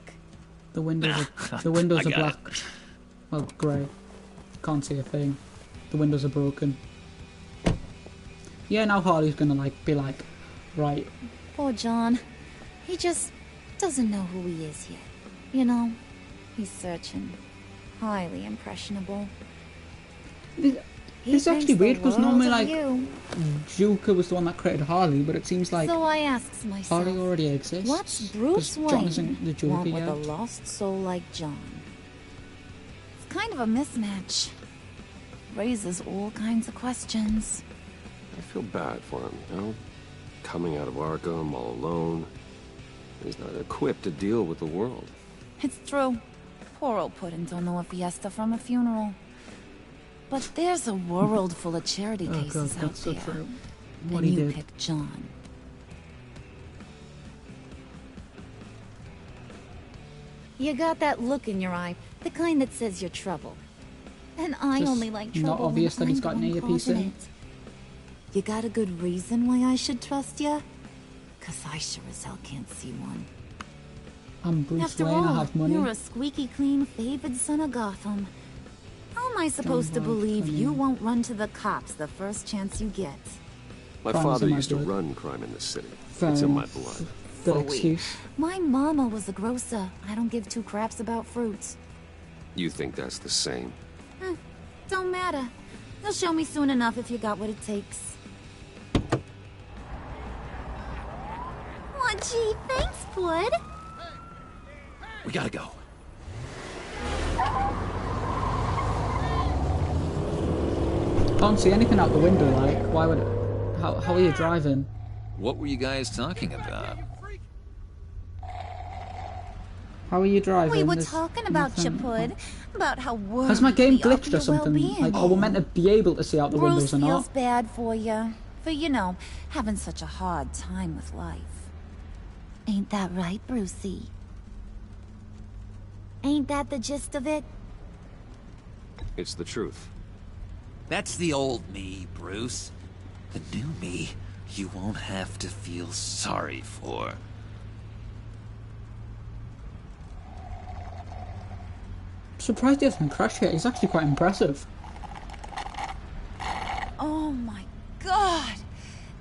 S1: The windows are
S12: I got
S1: black. Well, grey. Can't see a thing. The windows are broken. Yeah, now Harley's gonna be like, right.
S14: Poor John. He just doesn't know who he is yet. You know, he's searching. Highly impressionable.
S1: It's actually weird because normally like
S14: you.
S1: Joker was the one that created Harley, but it seems like
S14: So I asks myself,
S1: Harley already exists.
S14: what's Bruce
S1: 'cause John isn't the
S14: Wayne
S1: Joker
S14: want with
S1: yet.
S14: a lost soul like John? It's kind of a mismatch. Raises all kinds of questions.
S2: I feel bad for him, you know? Coming out of Arkham all alone. He's not equipped to deal with the world.
S14: It's true. Poor old Puddin' don't know a fiesta from a funeral. But there's a world full of charity
S1: Oh god,
S14: cases out
S1: that's so
S14: there.
S1: true. What
S14: And
S1: he
S14: you
S1: did.
S14: pick John. You got that look in your eye, the kind that says you're trouble. And I
S1: Just
S14: only like
S1: not
S14: trouble
S1: obvious
S14: when
S1: that he's
S14: I'm
S1: got
S14: the
S1: an
S14: one
S1: earpiece
S14: causing
S1: in.
S14: it. You got a good reason why I should trust you? 'Cause I sure as hell can't see one.
S1: I'm Bruce
S14: After
S1: Wayne,
S14: all,
S1: I have money.
S14: you're a squeaky clean favored son of Gotham. How am I supposed to
S1: have
S14: believe
S1: money.
S14: you won't run to the cops the first chance you get?
S2: My
S1: Crime's
S2: father
S1: in my
S2: used to
S1: blood.
S2: run crime in this city.
S1: Fair
S2: It's in my
S1: enough.
S2: blood.
S14: careful,
S1: Good excuse.
S14: My mama was a grocer. I don't give two craps about fruits.
S2: You think that's the same?
S14: Don't matter. You'll show me soon enough if you got what it takes. Oh, gee, thanks, Bud.
S12: We gotta go.
S1: Can't see anything out the window, like, why would it... How are you driving?
S12: What were you guys talking about?
S1: How are you driving?
S14: We were
S1: There's
S14: talking about you,
S1: nothing-
S14: Bud. About how worried
S1: Has my game
S14: we are for
S1: glitched or
S14: your
S1: something?
S14: well-being.
S1: Like, are we meant to be able to see out the windows
S14: Bruce
S1: or
S14: feels
S1: not?
S14: bad for you. For, you know, having such a hard time with life. Ain't that right, Brucey? Ain't that the gist of it?
S2: It's the truth.
S12: That's the old me, Bruce. The new me, you won't have to feel sorry for.
S1: Surprised he hasn't crashed yet. He's actually quite impressive.
S14: Oh my god!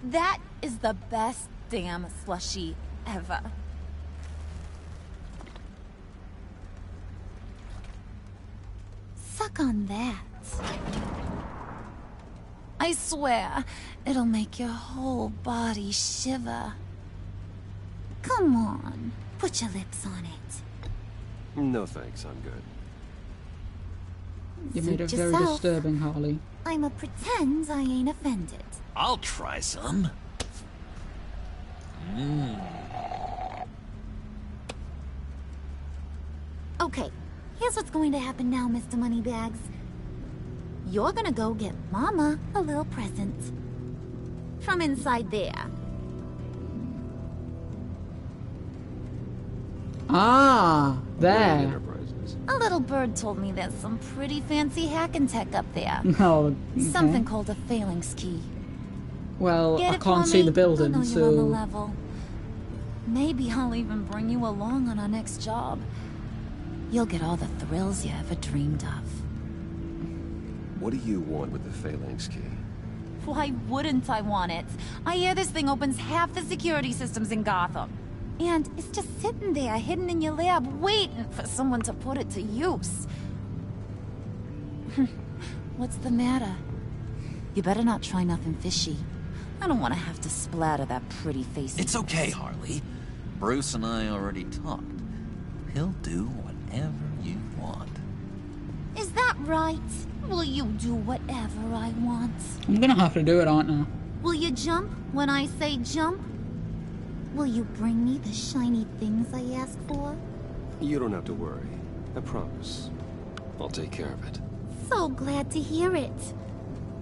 S14: That is the best damn slushie ever. Suck on that. I swear, it'll make your whole body shiver. Come on, put your lips on it.
S2: No thanks, I'm good.
S1: You made it
S14: Suit
S1: very
S14: yourself.
S1: disturbing, Harley.
S14: I'ma pretend I ain't offended.
S12: I'll try some.
S14: Okay, here's what's going to happen now, Mr. Moneybags. You're gonna go get Mama a little present. From inside there.
S1: Ah, there.
S2: Enterprises.
S14: A little bird told me there's some pretty fancy hacking tech up there.
S1: No, okay.
S14: Something called a phalanx key.
S1: Well,
S14: Get
S1: I
S14: it
S1: can't
S14: for
S1: see
S14: me?
S1: the building,
S14: I know you're on the
S1: so...
S14: level. Maybe I'll even bring you along on our next job. You'll get all the thrills you ever dreamed of.
S2: What do you want with the phalanx key?
S14: Why wouldn't I want it? I hear this thing opens half the security systems in Gotham. And it's just sitting there, hidden in your lab, waiting for someone to put it to use. What's the matter? You better not try nothing fishy. I don't want to have to splatter that pretty face.
S12: It's okay, Harley. Bruce and I already talked. He'll do whatever you want.
S14: Is that right? Will you do whatever I want?
S1: I'm gonna have to do it, aren't I?
S14: Will you jump when I say jump? Will you bring me the shiny things I ask for?
S2: You don't have to worry. I promise. I'll take care of it.
S14: So glad to hear it.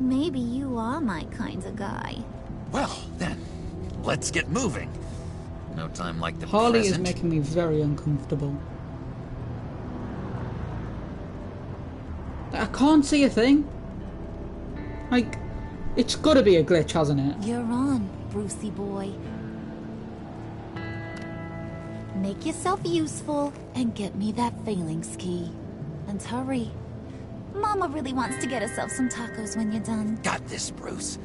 S14: Maybe you are my kind of guy.
S12: Well, then, let's get moving. No time like the
S1: Harley
S12: present.
S1: is making me very uncomfortable. I can't see a thing. Like, it's gotta be a glitch, hasn't it?
S14: You're on, Brucey boy. Make yourself useful and get me that phalanx key. And hurry. Mama really wants to get herself some tacos when you're done.
S12: Got this, Bruce.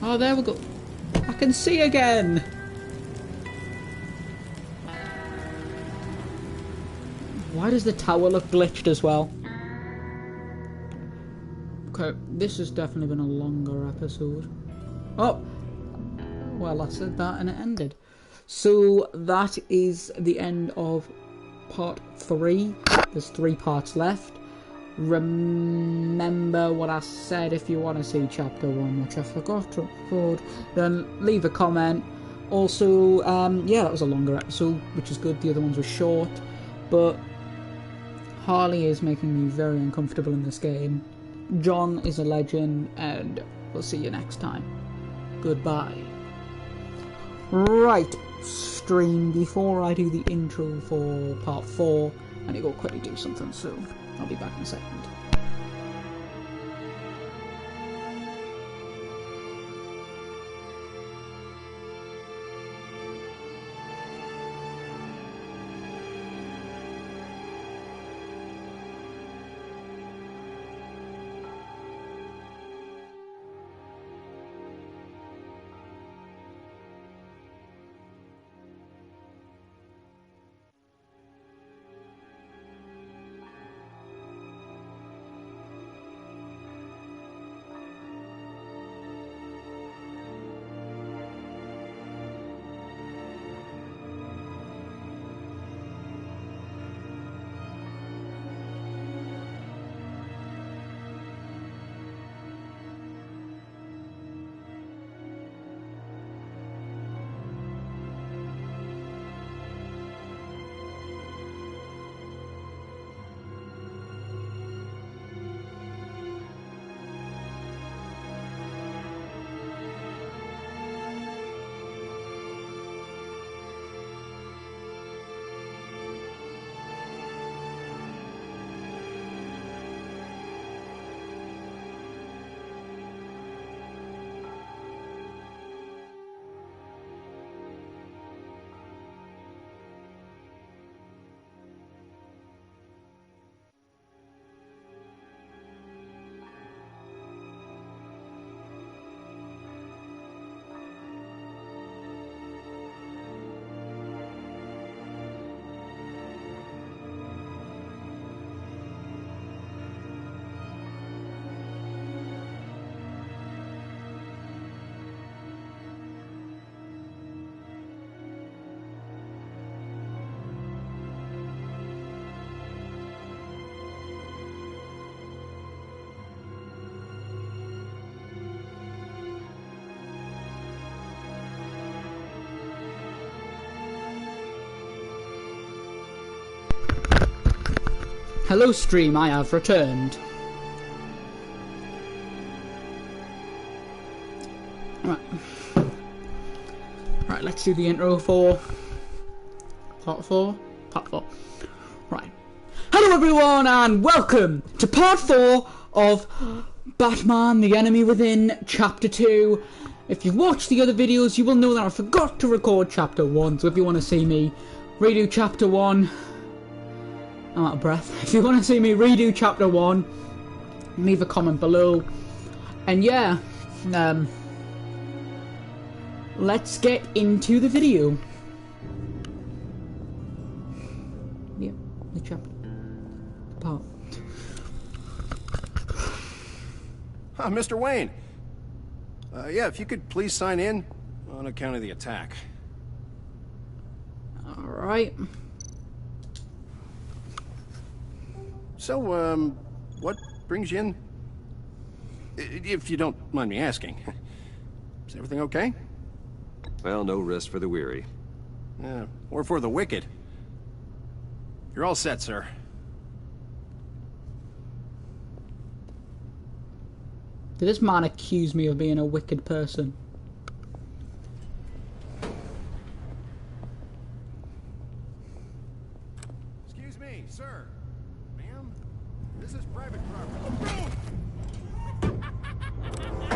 S1: Oh, there we go. I can see again. Why does the tower look glitched as well? Okay, this has definitely been a longer episode. Oh! Well, I said that and it ended. So, that is the end of part 3. There's 3 parts left. Remember what I said if you want to see chapter 1, which I forgot to record, then leave a comment. Also, yeah, that was a longer episode, which is good. The other ones were short, but Harley is making me very uncomfortable in this game. John is a legend, and we'll see you next time. Goodbye. Right, stream, before I do the intro for part 4, I need to go quickly do something, so I'll be back in a second. Hello stream, I have returned. Right, let's do the intro for part 4. Right. Hello everyone and welcome to part 4 of Batman the Enemy Within Chapter 2. If you've watched the other videos, you will know that I forgot to record Chapter 1, so if you want to see me redo Chapter 1, I'm out of breath. If you want to see me redo Chapter 1, leave a comment below. And yeah, let's get into the video. Yeah, the chapter. Part.
S15: Mr. Wayne. Yeah, if you could please sign in on account of the attack.
S1: Alright.
S15: So, what brings you in? If you don't mind me asking. Is everything okay?
S2: Well, no rest for the weary.
S15: Yeah, or for the wicked. You're all set, sir.
S1: Did this man accuse me of being a wicked person?
S15: Excuse me, sir. Ma'am, this is private property.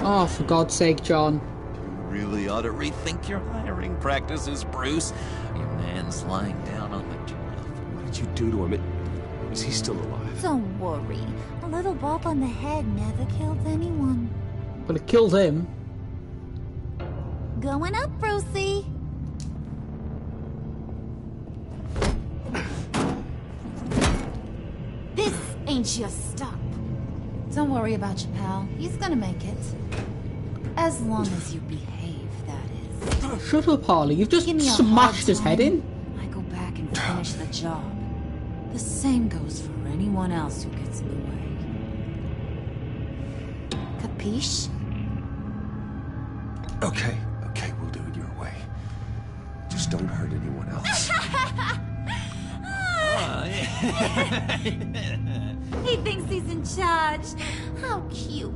S1: Oh, for God's sake, John.
S12: You really ought to rethink your hiring practices, Bruce. Your man's lying down on the job.
S2: What did you do to him? Is he still alive?
S14: Don't worry. A little bump on the head never killed anyone.
S1: But it killed him.
S14: Going up, Brucey. This ain't your stop. Don't worry about your pal. He's gonna make it. As long as you behave, that is.
S1: Shut up, Harley. You've just smashed his head in.
S14: I go back and finish the job. The same goes for anyone else who gets in the way. Capiche?
S2: Okay, we'll do it your way. Just don't hurt anyone else.
S14: He thinks he's in charge. How cute.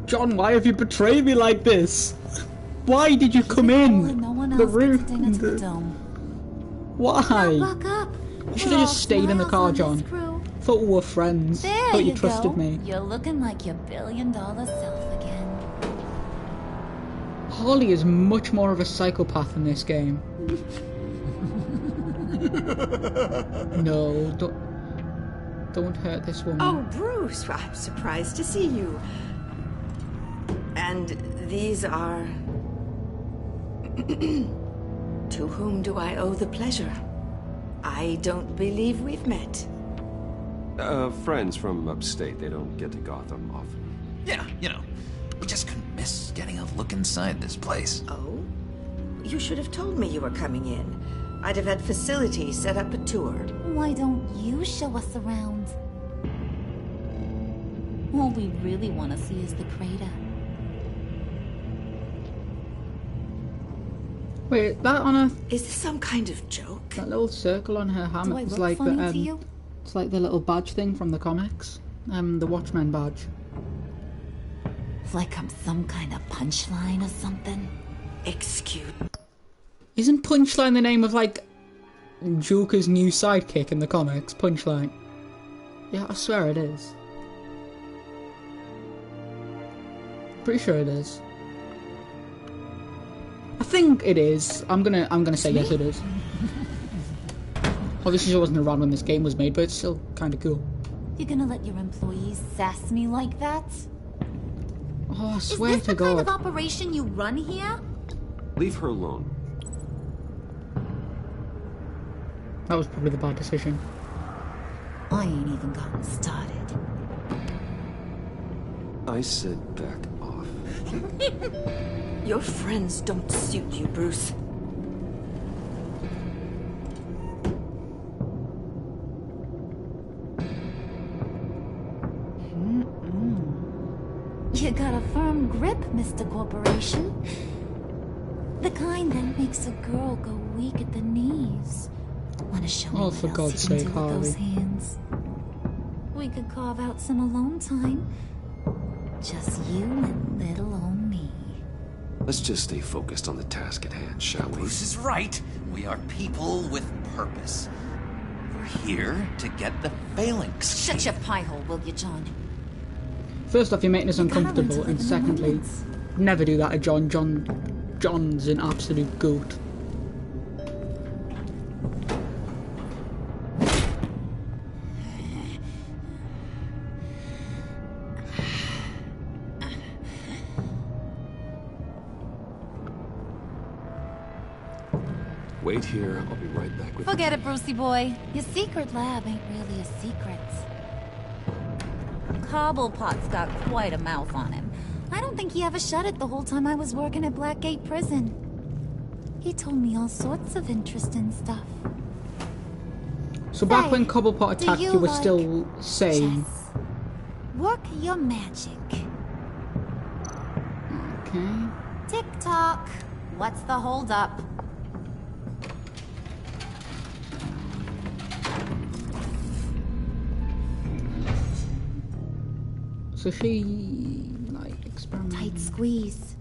S1: John, why have you betrayed me like this? Why did you come in the room? Why?
S14: Buck up.
S1: You should have just stayed in the car, John. Thought we were friends.
S14: There
S1: Thought you
S14: you
S1: trusted
S14: go.
S1: me.
S14: You're looking like your billion-dollar self again.
S1: Harley is much more of a psychopath in this game. No, don't hurt this woman.
S16: Oh, Bruce, I'm surprised to see you. And these are... To whom do I owe the pleasure? I don't believe we've met.
S2: Friends from upstate. They don't get to Gotham often.
S12: Yeah, you know, we just couldn't miss getting a look inside this place.
S16: Oh? You should have told me you were coming in. I'd have had facilities set up a tour.
S14: Why don't you show us around? All we really want to see is the crater.
S1: Wait, that on a...
S16: Is this some kind of joke?
S1: That little circle on her hammer is like the it's like the little badge thing from the comics. The Watchmen badge.
S14: Like I'm some kind of punchline or something.
S16: Excuse.
S1: Isn't Punchline the name of like Joker's new sidekick in the comics? Punchline. Yeah, I swear it is. Pretty sure it is. I think it is. I'm gonna say yes, it is. Obviously, I wasn't around when this game was made, but it's still kind of cool.
S14: You're gonna let your employees sass me like that?
S1: Oh, I swear to God.
S14: Is this the kind of operation you run here?
S2: Leave her alone.
S1: That was probably the bad decision.
S14: I ain't even gotten started.
S2: I said back off.
S16: Your friends don't suit you, Bruce.
S14: You got a firm grip, Mr. Corporation. The kind that makes a girl go weak at the knees. Wanna show me
S1: Oh, for God's sake, Harley.
S14: those hands? we could carve out some alone time. Just you and little old me.
S2: Let's just stay focused on the task at hand, shall we?
S12: Bruce is right. We are people with purpose. We're here to get the phalanx.
S14: Shut your pie hole, will you, John?
S1: First off, you're making us uncomfortable, and secondly, never do that to John. John's an absolute goat.
S2: Wait here, I'll be right back with
S14: Forget it, Brucey boy. Your secret lab ain't really a secret. Cobblepot's got quite a mouth on him. I don't think he ever shut it the whole time I was working at Blackgate Prison. He told me all sorts of interesting stuff.
S1: So back when Cobblepot attacked, you were still sane.
S14: Work your magic.
S1: Okay.
S14: Tick-tock. What's the hold-up?
S1: So she, like, experimented.
S14: Tight squeeze.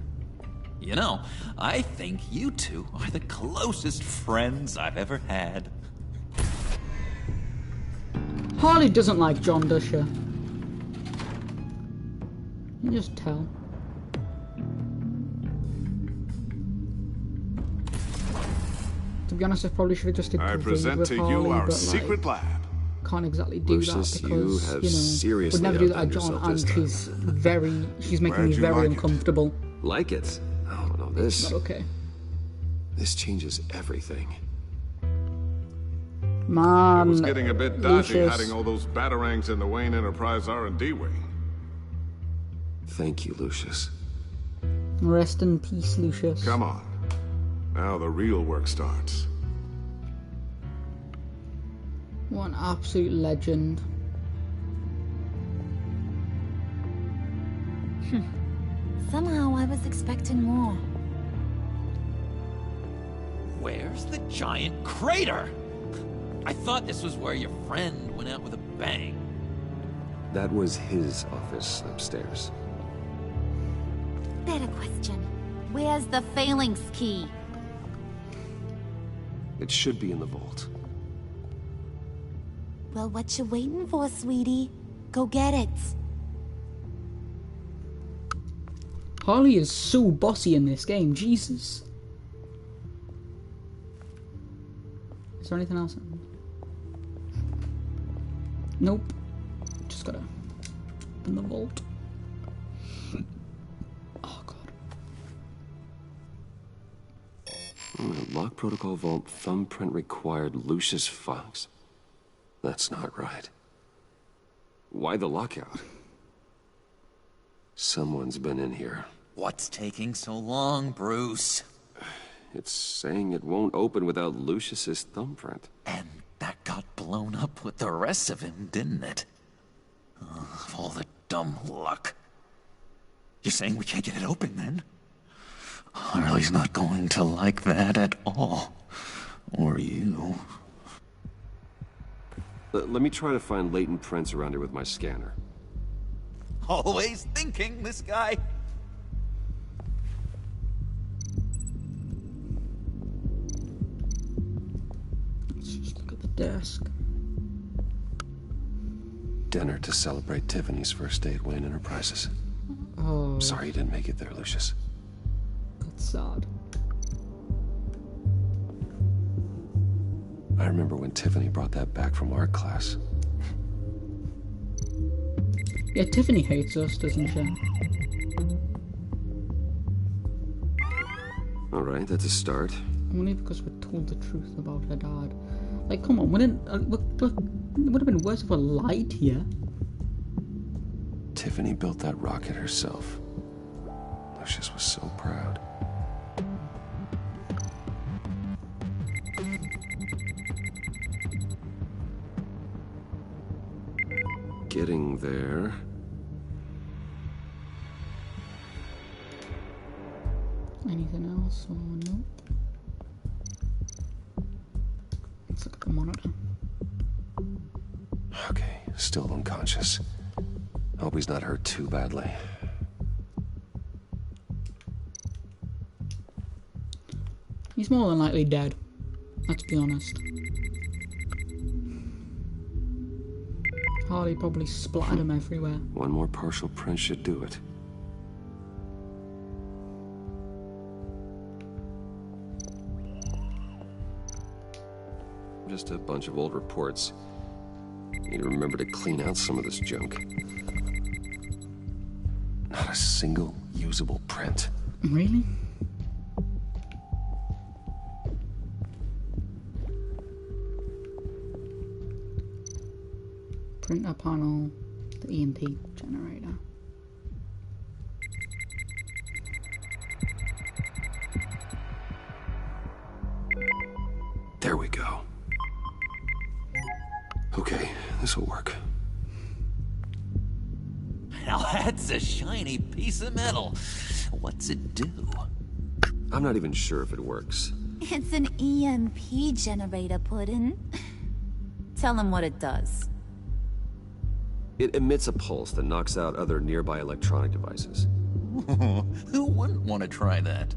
S12: You know, I think you two are the closest friends I've ever had.
S1: Harley doesn't like John, does she? You can just tell. To be honest, I probably should have just
S8: I
S1: agreed
S8: present
S1: with
S8: to
S1: Harley,
S8: you our
S1: but,
S8: secret lab.
S1: Can't exactly do
S2: Lucius,
S1: that because,
S2: you have
S1: you know,
S2: seriously
S1: would never do that
S2: outdone
S1: to John,
S2: yourself this
S1: and
S2: time.
S1: she's making me very uncomfortable.
S2: Like it? Oh no, this.
S1: Not okay.
S2: This changes everything.
S1: Man,
S8: It was getting a bit dodgy
S1: Lucius.
S8: hiding all those batarangs in the Wayne Enterprise R&D wing.
S2: Thank you, Lucius.
S1: Rest in peace, Lucius.
S8: Come on. Now the real work starts.
S1: What an absolute legend.
S14: Somehow I was expecting more.
S12: Where's the giant crater? I thought this was where your friend went out with a bang.
S2: That was his office upstairs.
S14: Better question. Where's the phalanx key?
S2: It should be in the vault.
S14: Well, what you waiting for, sweetie? Go get it.
S1: Harley is so bossy in this game, Jesus. Is there anything else? Nope. Just gotta open the vault. Oh god.
S2: Lock protocol vault thumbprint required Lucius Fox. That's not right. Why the lockout? Someone's been in here.
S12: What's taking so long, Bruce?
S2: It's saying it won't open without Lucius's thumbprint.
S12: And that got blown up with the rest of him, didn't it? All the dumb luck. You're saying we can't get it open, then? Harley's not going to like that at all. Or you.
S2: Let me try to find latent prints around here with my scanner.
S12: Always thinking, this guy.
S1: Let's just look at the desk.
S2: Dinner to celebrate Tiffany's first day at Wayne Enterprises.
S1: Oh.
S2: Sorry you didn't make it there, Lucius.
S1: That's sad.
S2: I remember when Tiffany brought that back from art class.
S1: Yeah, Tiffany hates us, doesn't she?
S2: Alright, that's a start.
S1: Only because we're told the truth about her dad. Like, come on, wouldn't look, it would have been worse if we lied here.
S2: Tiffany built that rocket herself. Lucius was so proud. Getting there.
S1: Anything else? Or nope. Let's look at the monitor.
S2: Okay. still unconscious. Hope he's not hurt too badly.
S1: He's more than likely dead. Let's be honest. Harley probably splattered him everywhere.
S2: One more partial print should do it. Just a bunch of old reports. Need to remember to clean out some of this junk. Not a single usable print.
S1: Really? Printer panel, the EMP generator.
S2: There we go. Okay, this will work.
S12: Now that's a shiny piece of metal. What's it do?
S2: I'm not even sure if it works.
S14: It's an EMP generator, Puddin'. Tell him what it does.
S2: It emits a pulse that knocks out other nearby electronic devices.
S12: Who wouldn't want to try that?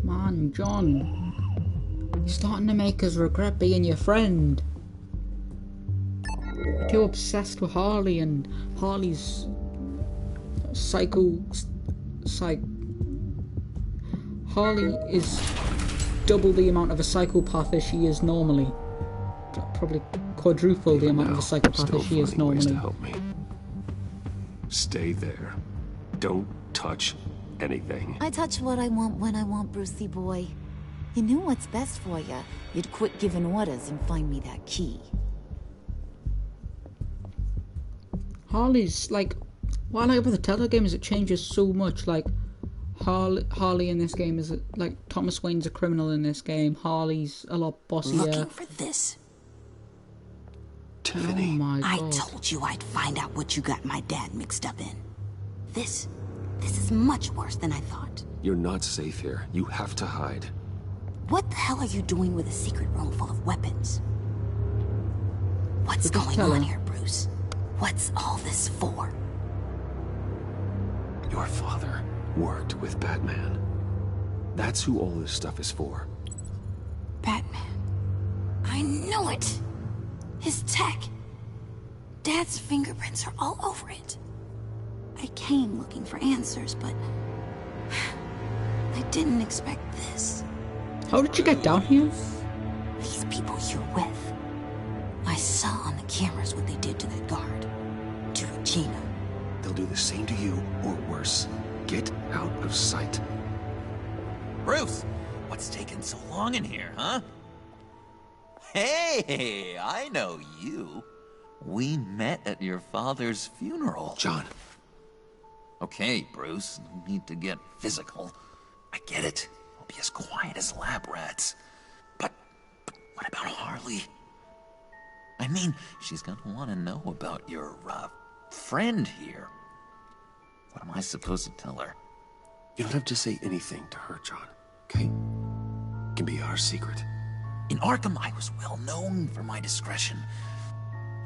S1: Man, John. You're starting to make us regret being your friend. You're too obsessed with Harley and Harley's Harley is double the amount of a psychopath as she is normally. Probably quadruple the amount of a psychopath as she is normally.
S2: To help me. Stay there. Don't touch anything.
S14: I touch what I want when I want, Brucey boy. You knew what's best for you. You'd quit giving orders and find me that key.
S1: Harley's like, what I like about the Telltale game is it changes so much. Like Harley in this game is like Thomas Wayne's a criminal in this game. Harley's a lot bossier.
S17: Looking for this.
S2: Tiffany.
S1: Oh my God.
S17: I told you I'd find out what you got my dad mixed up in. This is much worse than I thought.
S2: You're not safe here. You have to hide.
S17: What the hell are you doing with a secret room full of weapons? What's going on here, Bruce? What's all this for?
S2: Your father worked with Batman. That's who all this stuff is for.
S17: Batman. I knew it! His tech. Dad's fingerprints are all over it. I came looking for answers, but I didn't expect this.
S1: How did you get down here?
S17: These people you're with. I saw on the cameras what they did to that guard. To Regina.
S2: They'll do the same to you, or worse. Get out of sight.
S12: Bruce, what's taking so long in here, huh? Hey, I know you. We met at your father's funeral.
S2: John.
S12: Okay, Bruce, no need to get physical. I get it. We'll be as quiet as lab rats. But what about Harley? I mean, she's gonna want to know about your, friend here. What am I supposed to tell her?
S2: You don't have to say anything to her, John, okay? It can be our secret.
S12: In Arkham, I was well known for my discretion.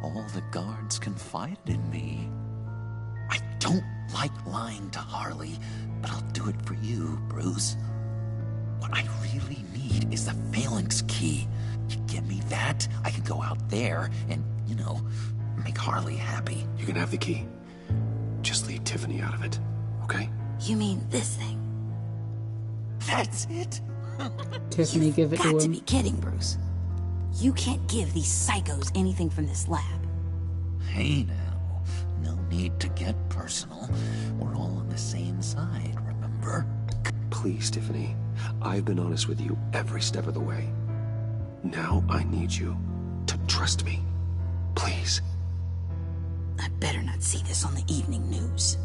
S12: All the guards confided in me. I don't like lying to Harley, but I'll do it for you, Bruce. What I really need is the Phalanx key. You give me that, I can go out there and, you know, make Harley happy.
S2: You can have the key. Just leave Tiffany out of it, okay?
S17: You mean this thing?
S12: That's it?
S1: Tiffany, give it to him.
S17: Got to be kidding, Bruce. You can't give these psychos anything from this lab.
S12: Hey now, no need to get personal. We're all on the same side, remember?
S2: Please, Tiffany. I've been honest with you every step of the way. Now I need you to trust me. Please.
S17: I better not see this on the evening news.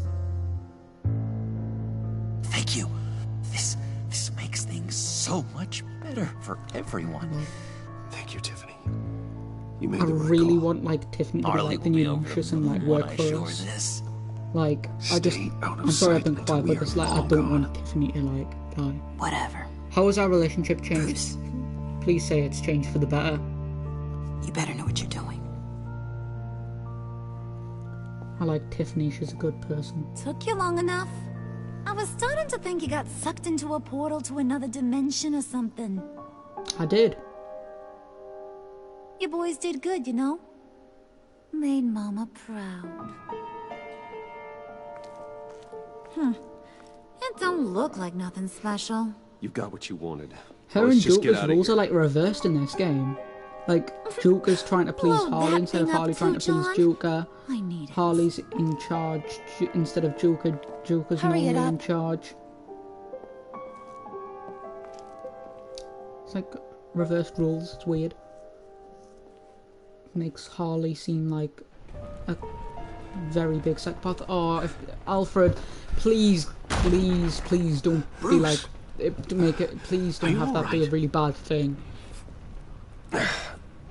S12: Thank you. This makes things so much better for everyone.
S2: Thank you, Tiffany. You made
S1: I
S2: the right
S1: really
S2: call.
S1: want like Tiffany to be like the new Lucius and like work for us. Like I'm sorry I've been quiet about this. Like I don't want Tiffany to like die.
S17: Whatever.
S1: How has our relationship changed? Please say it's changed for the better.
S17: You better know what you're doing.
S1: I like Tiffany, she's a good person.
S14: Took you long enough? I was starting to think you got sucked into a portal to another dimension or something.
S1: I did.
S14: You boys did good, you know? Made Mama proud. It don't look like nothing special.
S2: You got what you wanted.
S1: Her and Joker's rules are like reversed in this game. Like, Joker's trying to please Harley instead of Harley trying to please Joker. Harley's in charge instead of Joker. Joker's normally in charge. It's like reversed rules. It's weird. Makes Harley seem like a very big psychopath. Oh, if Alfred, please don't be like, make it. Please don't have that be a really bad thing.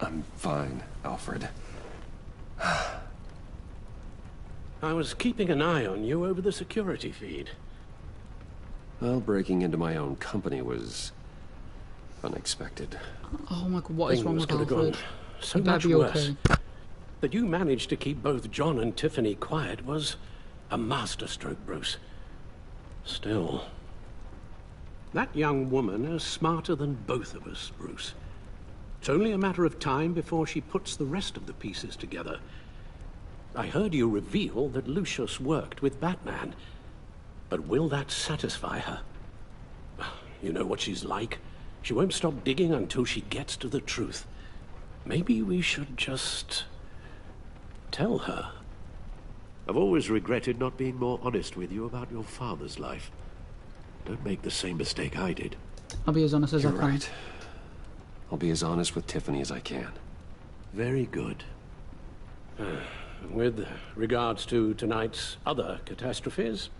S2: I'm fine, Alfred.
S11: I was keeping an eye on you over the security feed.
S2: Well, breaking into my own company was unexpected.
S1: Oh my god, what is wrong with Alfred?
S11: So much worse. That you managed to keep both John and Tiffany quiet was a masterstroke, Bruce. Still, that young woman is smarter than both of us, Bruce. It's only a matter of time before she puts the rest of the pieces together. I heard you reveal that Lucius worked with Batman. But will that satisfy her? You know what she's like. She won't stop digging until she gets to the truth. Maybe we should just tell her. I've always regretted not being more honest with you about your father's life. Don't make the same mistake I did.
S1: I'll be as honest as I can.
S2: Right. I'll be as honest with Tiffany as I can.
S11: Very good. With regards to tonight's other catastrophes?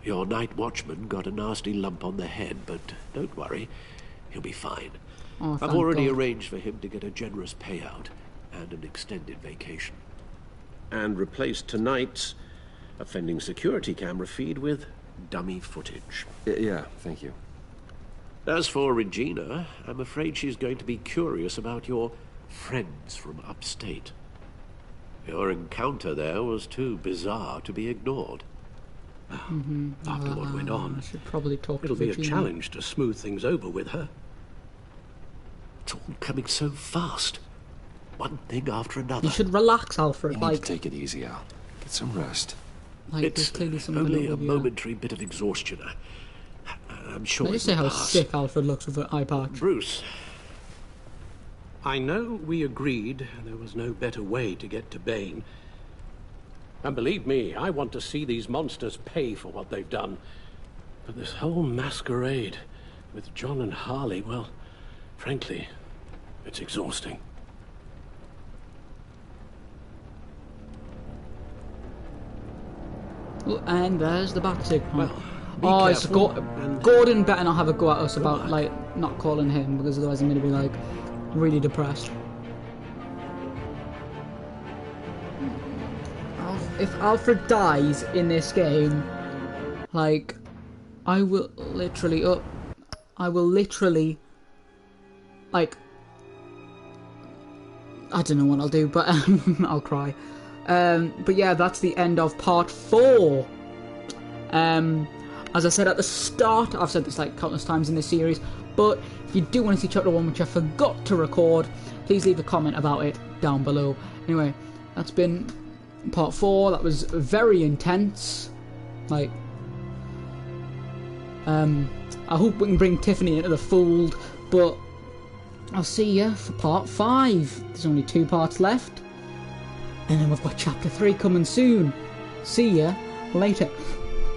S11: Your night watchman got a nasty lump on the head, but don't worry. He'll be fine.
S1: Oh,
S11: I've already arranged for him to get a generous payout and an extended vacation. And replaced tonight's offending security camera feed with dummy footage.
S2: Yeah, thank you.
S11: As for Regina, I'm afraid she's going to be curious about your friends from upstate. Your encounter there was too bizarre to be ignored. After what went on,
S1: I should probably talk
S11: it'll
S1: to
S11: be
S1: Regina.
S11: a challenge to smooth things over with her. It's all coming so fast. One thing after another.
S1: You should relax, Alfred.
S2: You need to take it easy, Al. Get some rest.
S1: Like,
S11: It's
S1: clearly something
S11: only a
S1: with you.
S11: momentary bit of exhaustion. I'm sure.
S1: Can I just say how sick Alfred looks with an eye patch?
S11: Bruce, I know we agreed there was no better way to get to Bane. And believe me, I want to see these monsters pay for what they've done. But this whole masquerade with John and Harley, well, frankly, it's exhausting.
S1: And there's the bat signal.
S11: Well,
S1: oh, it's Gordon better not have a go at us about like not calling him, because otherwise I'm going to be like really depressed. If Alfred dies in this game, like, I will literally, like, I don't know what I'll do, but I'll cry. But yeah, that's the end of part 4. As I said at the start, I've said this like countless times in this series, but if you do want to see chapter 1, which I forgot to record, please leave a comment about it down below. Anyway, that's been part 4. That was very intense. Like, I hope we can bring Tiffany into the fold, but I'll see you for part 5. There's only 2 parts left, and then we've got chapter 3 coming soon. See ya later.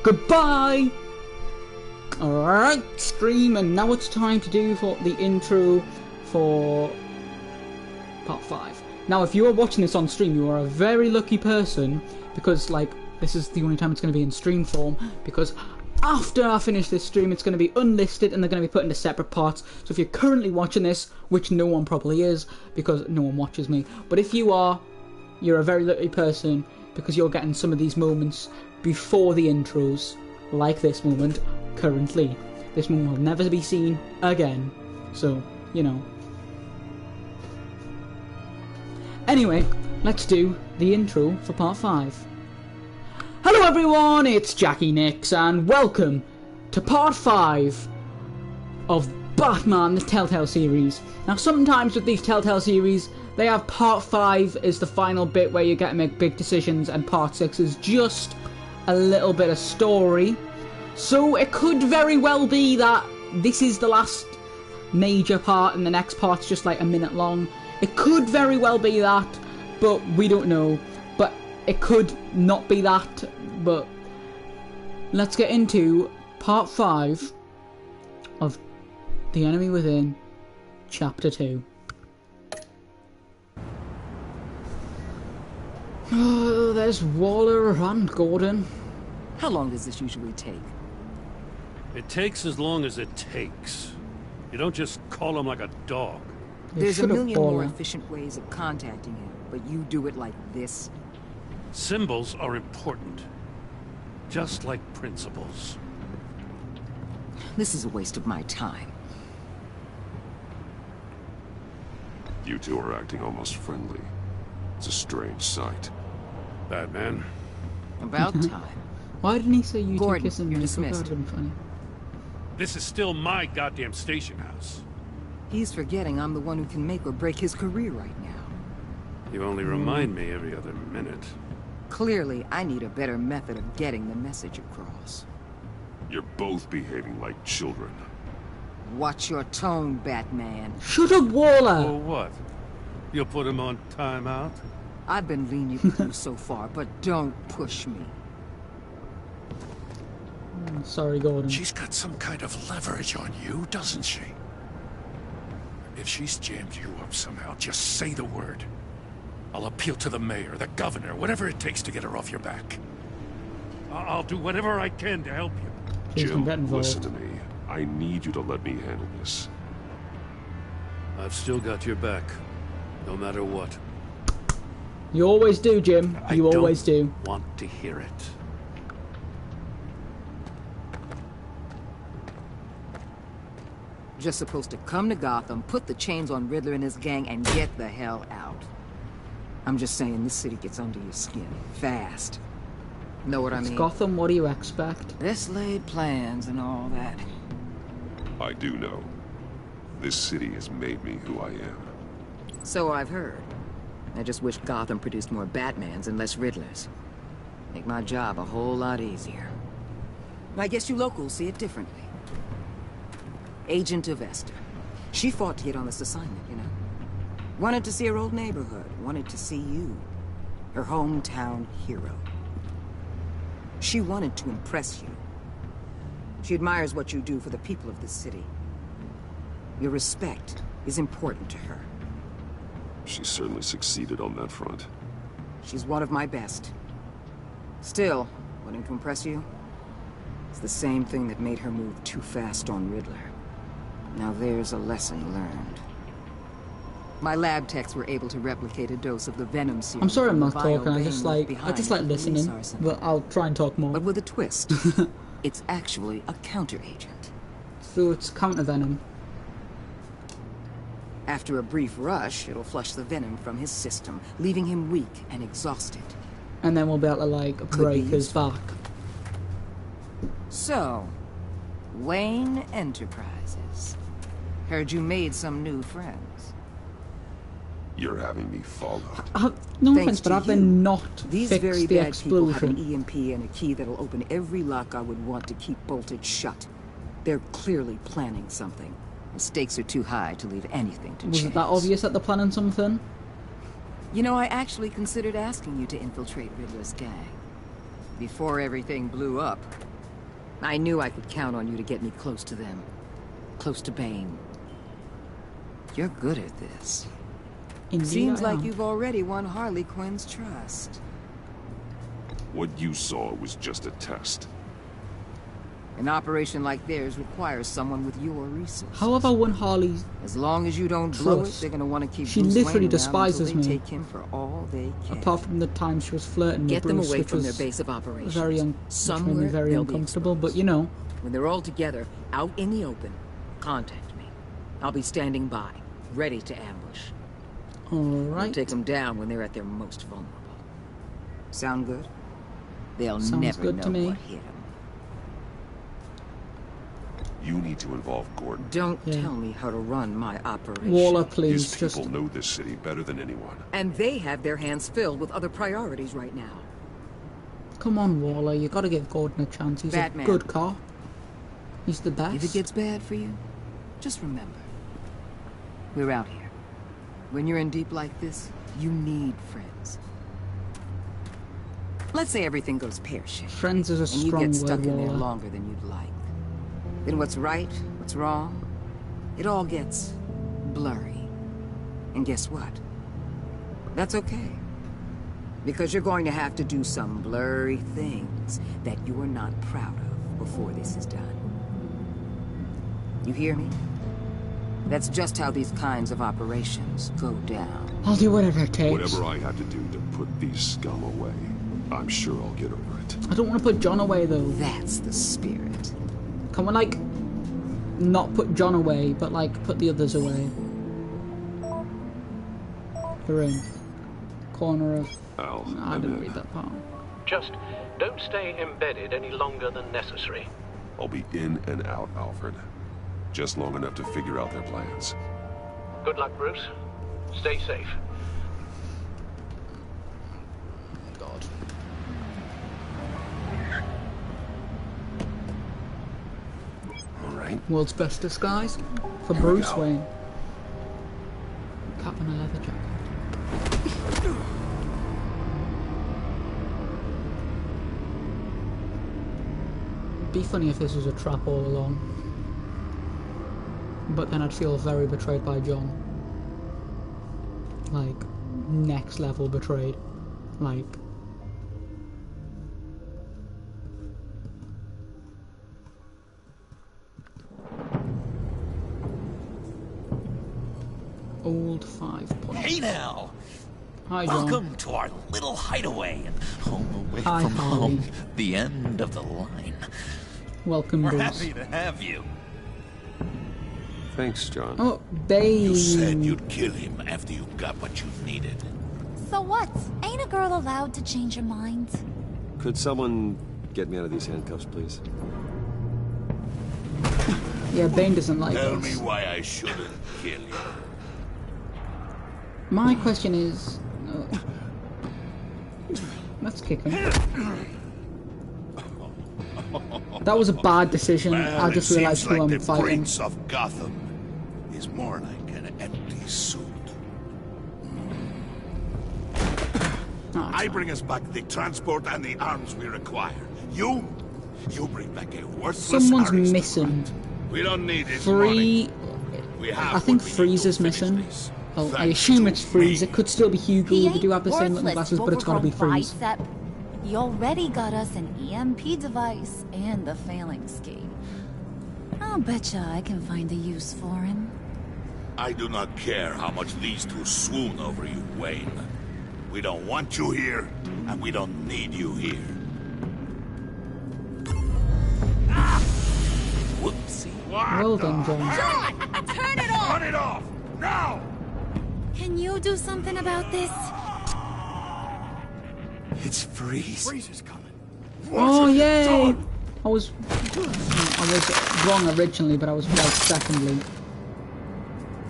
S1: Goodbye! Alright, stream, and now it's time to do for the intro for part 5. Now, if you are watching this on stream, you are a very lucky person, because, like, this is the only time it's going to be in stream form, because after I finish this stream, it's going to be unlisted, and they're going to be put into separate parts. So if you're currently watching this, which no one probably is, because no one watches me, but if you are, you're a very lucky person, because you're getting some of these moments before the intros, like this moment, currently. This moment will never be seen again, so, you know. Anyway, let's do the intro for part 5. Hello everyone, it's Jackie Nix, and welcome to part 5 of Batman, the Telltale series. Now, sometimes with these Telltale series, they have part 5 is the final bit where you get to make big decisions, and part 6 is just a little bit of story. So it could very well be that this is the last major part and the next part's just like a minute long. It could very well be that, but we don't know. But it could not be that, but let's get into part 5 of The Enemy Within, Chapter 2. Oh, there's Waller and Gordon.
S3: How long does this usually take?
S4: It takes as long as it takes. You don't just call him like a dog.
S3: There's a million more efficient ways of contacting him, but you do it like this?
S4: Symbols are important. Just like principles.
S3: This is a waste of my time.
S2: You two are acting almost friendly. It's a strange sight.
S4: Batman.
S3: About time.
S1: Why didn't he say you two kissing me?
S3: You're dismissed.
S1: That would have been funny.
S4: This is still my goddamn station house.
S3: He's forgetting I'm the one who can make or break his career right now.
S4: You only remind me every other minute.
S3: Clearly, I need a better method of getting the message across.
S2: You're both behaving like children.
S3: Watch your tone, Batman.
S1: Shut up, Waller!
S4: Or what? You'll put him on timeout?
S3: I've been lenient with you so far, but don't push me.
S1: Sorry, Gordon.
S8: She's got some kind of leverage on you, doesn't she? If she's jammed you up somehow, just say the word. I'll appeal to the mayor, the governor, whatever it takes to get her off your back.
S4: I'll do whatever I can to help you.
S2: Jim, listen to me. I need you to let me handle this.
S4: I've still got your back, no matter what.
S1: You always do, Jim. You always do.
S4: I want to hear it.
S3: Just supposed to come to Gotham, put the chains on Riddler and his gang, and get the hell out. I'm just saying, this city gets under your skin. Fast. Know what I mean?
S1: Gotham, what do you expect?
S3: Best laid plans and all that.
S2: I do know. This city has made me who I am.
S3: So I've heard. I just wish Gotham produced more Batmans and less Riddlers. Make my job a whole lot easier. I guess you locals see it differently. Agent of Esther. She fought to get on this assignment, you know? Wanted to see her old neighborhood. Wanted to see you. Her hometown hero. She wanted to impress you. She admires what you do for the people of this city. Your respect is important to her.
S2: She certainly succeeded on that front.
S3: She's one of my best. Still, wanting to impress you? It's the same thing that made her move too fast on Riddler. Now there's a lesson learned. My lab techs were able to replicate a dose of the venom serum.
S1: I'm sorry I'm not talking, I just like listening, but I'll try and talk more.
S3: But with a twist. It's actually a counter-agent.
S1: So it's counter-venom.
S3: After a brief rush, it'll flush the venom from his system, leaving him weak and exhausted.
S1: And then we'll be able to, like, break his back.
S3: So, Wayne Enterprises. Heard you made some new friends.
S2: You're having me followed.
S1: No offense, but I've been not
S3: These
S1: fixed
S3: very
S1: the
S3: bad people have an
S1: explosion.
S3: EMP and a key that'll open every lock I would want to keep bolted shut. They're clearly planning something. The stakes are too high to leave anything to chance.
S1: Was it that obvious that they're planning something?
S3: You know, I actually considered asking you to infiltrate Riddler's gang. Before everything blew up, I knew I could count on you to get me close to them. Close to Bane. You're good at this.
S1: Indeed
S3: Seems
S1: I
S3: like
S1: am.
S3: you've already won Harley Quinn's trust.
S2: What you saw was just a test.
S3: An operation like theirs requires someone with your resources.
S1: How have I won Harley's
S3: As long as you don't blow it,
S1: trust?
S3: they're gonna want to keep
S1: She
S3: Bruce
S1: literally
S3: Wayne around
S1: despises
S3: until they
S1: me.
S3: take him for all they can.
S1: Apart from the time she was flirting
S3: Get
S1: with
S3: them
S1: Bruce,
S3: away
S1: which
S3: from their
S1: was
S3: base of operations.
S1: which made me
S3: Somewhere
S1: very
S3: they'll be
S1: uncomfortable, but you know.
S3: When they're all together, out in the open, contact me. I'll be standing by, ready to ambush.
S1: Alright.
S3: Take them down when they're at their most vulnerable. Sound good? They'll
S1: Sounds
S3: never
S1: good
S3: know
S1: to me.
S3: what hit them.
S2: You need to involve Gordon.
S3: Don't tell me how to run my operation.
S1: Waller, please.
S2: His people know this city better than anyone.
S3: And they have their hands filled with other priorities right now.
S1: Come on, Waller. You gotta give Gordon a chance. He's
S3: Batman.
S1: a good cop. He's the best.
S3: If it gets bad for you, just remember, we're out here. When you're in deep like this, you need friends. Let's say everything goes pear-shaped.
S1: Friends is a
S3: and you
S1: strong
S3: get stuck
S1: word,
S3: in there
S1: Waller.
S3: longer than you'd like. Then what's right, what's wrong, it all gets blurry. And guess what? That's okay. Because you're going to have to do some blurry things that you are not proud of before this is done. You hear me? That's just how these kinds of operations go down.
S1: I'll do whatever it takes.
S2: Whatever I have to do to put these scum away, I'm sure I'll get over it.
S1: I don't want to put John away, though.
S3: That's the spirit.
S1: Can we, like, not put John away, but, like, put the others away? They're in. Corner of... I didn't read that part.
S11: Just don't stay embedded any longer than necessary.
S2: I'll be in and out, Alfred. Just long enough to figure out their plans.
S11: Good luck, Bruce. Stay safe.
S1: God.
S2: Alright.
S1: World's best disguise for Bruce Wayne. Cap and a leather jacket. It'd be funny if this was a trap all along. But then I'd feel very betrayed by John. Like, next level betrayed. Like... Old 5 points.
S12: Hey now!
S1: Hi, John.
S12: Welcome to our little hideaway and home away
S1: Hi,
S12: from
S1: Holly.
S12: home. The end of the line.
S1: Welcome,
S12: We're
S1: Bruce.
S12: happy to have you.
S2: Thanks, John.
S1: Oh, Bane.
S6: You said you'd kill him after you got what you needed.
S14: So what? Ain't a girl allowed to change her mind?
S2: Could someone get me out of these handcuffs, please?
S1: Yeah, Bane doesn't like
S6: Tell
S1: us.
S6: me why I shouldn't kill you.
S1: My question is... let's kick him. That was a bad decision.
S6: Well,
S1: I just
S6: it
S1: realized
S6: seems
S1: who
S6: like
S1: I'm
S6: the
S1: fighting.
S6: Prince of Gotham is more like an empty suit. I bring us back the transport and the arms we require. You bring back a worthless
S1: Someone's
S6: aristocrat.
S1: missing.
S6: We don't need his money. We have
S1: I think
S6: what we need
S1: Freeze
S6: to
S1: is
S6: finish
S1: missing.
S6: this.
S1: Oh, I
S6: Thanks
S1: assume
S6: to
S1: it's Freeze.
S6: me.
S1: It could still be Hugo.
S14: He
S1: They do have the same looking
S14: worthless,
S1: glasses, but it's gotta be
S14: overgrown
S1: Freeze.
S14: bicep. He already got us an EMP device and the phalanx key. I'll betcha I can find a use for him.
S6: I do not care how much these two swoon over you, Wayne. We don't want you here, and we don't need you here. Whoopsie.
S1: Well done, John.
S17: John! Turn it off!
S6: Turn it off! Now!
S14: Can you do something about this?
S12: It's Freeze.
S6: Freeze is coming.
S1: Oh, yay! I was wrong originally, but I was right secondly.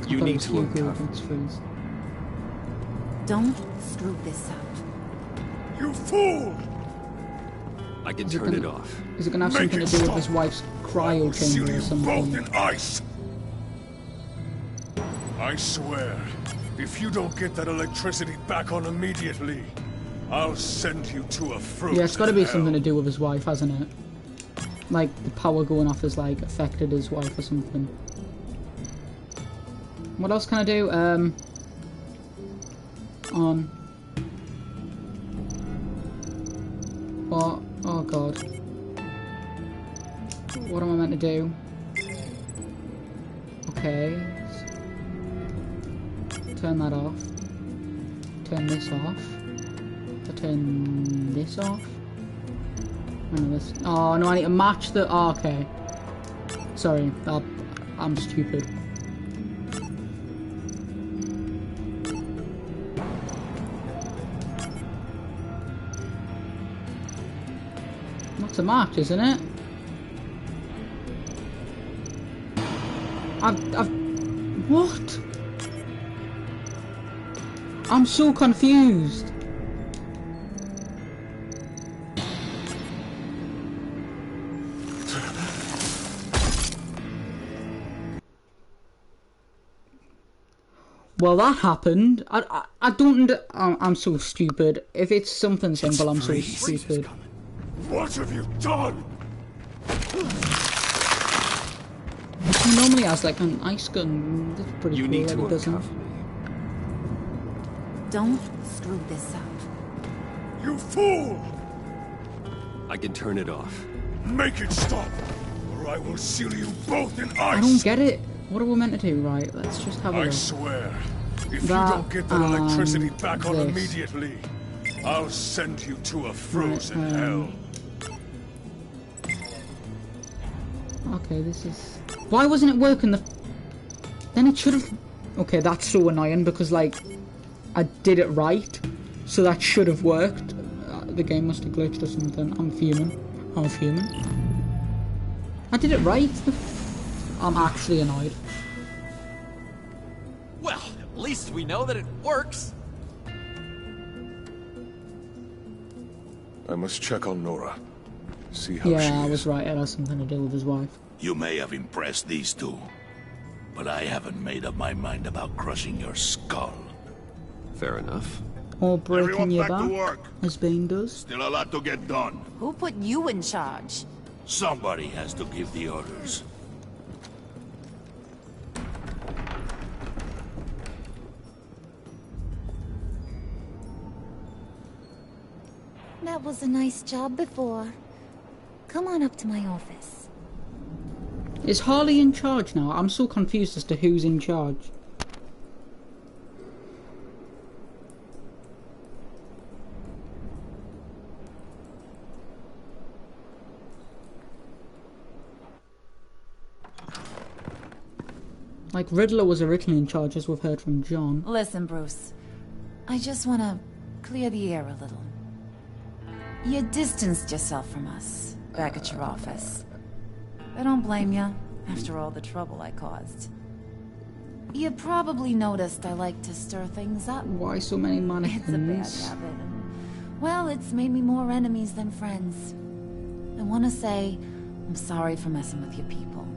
S2: You
S1: I thought it
S2: need
S1: was
S2: to
S1: Hugo
S2: uncuff
S1: against Freeze.
S14: Don't screw this up.
S6: You fool!
S2: I can
S1: Is it
S2: turn it
S1: gonna-
S2: off.
S1: Is it gonna have
S6: Make
S1: something
S6: it
S1: to do with
S6: stop.
S1: his wife's cryo
S6: Seal
S1: chamber or
S6: you both
S1: something?
S6: in ice. I swear, if you don't get that electricity back on immediately, I'll send you to a fruit.
S1: Yeah, it's gotta be something to do with his wife, hasn't it? Like, the power going off has, like, affected his wife or something. What else can I do? On. Oh god. What am I meant to do? Okay. Turn that off. Turn this off. I turn this off. Oh no, I need to match the... Oh, okay. Sorry, I'm stupid. That's a march, isn't it? What? I'm so confused. Well, that happened. I don't. I'm so stupid. If it's something simple, I'm so stupid.
S8: What have you done?
S1: He normally has like an ice gun. That's pretty cool.
S2: Need
S1: that
S2: to
S1: he doesn't.
S14: Don't screw this up.
S8: You fool!
S2: I can turn it off.
S8: Make it stop, or I will seal you both in ice!
S1: I don't get it. What are we meant to do? Right, let's just have a look.
S8: I swear, if
S1: that,
S8: you don't get that electricity back on
S1: this.
S8: immediately, I'll send you to a frozen hell.
S1: Okay, this is... Why wasn't it working? Then it should have... Okay, that's so annoying because, like, I did it right, so that should have worked. The game must have glitched or something. I'm fuming. I did it right. I'm actually annoyed.
S12: Well, at least we know that it works.
S8: I must check on Nora. See how she is.
S1: Yeah, I was right. It has something to do with his wife.
S18: You may have impressed these two, but I haven't made up my mind about crushing your skull.
S2: Fair enough.
S1: Or breaking your
S6: back to
S1: back,
S6: work.
S1: as Bane does.
S6: Still a lot to get done.
S14: Who put you in charge?
S18: Somebody has to give the orders.
S14: That was a nice job before. Come on up to my office.
S1: Is Harley in charge now? I'm so confused as to who's in charge. Like, Riddler was originally in charge, as we've heard from John.
S14: Listen, Bruce. I just want to clear the air a little. You distanced yourself from us, back at your office. I don't blame you, after all the trouble I caused. You probably noticed I like to stir things up.
S1: Why so many mannequins?
S14: It's a bad habit. Well, it's made me more enemies than friends. I want to say, I'm sorry for messing with your people.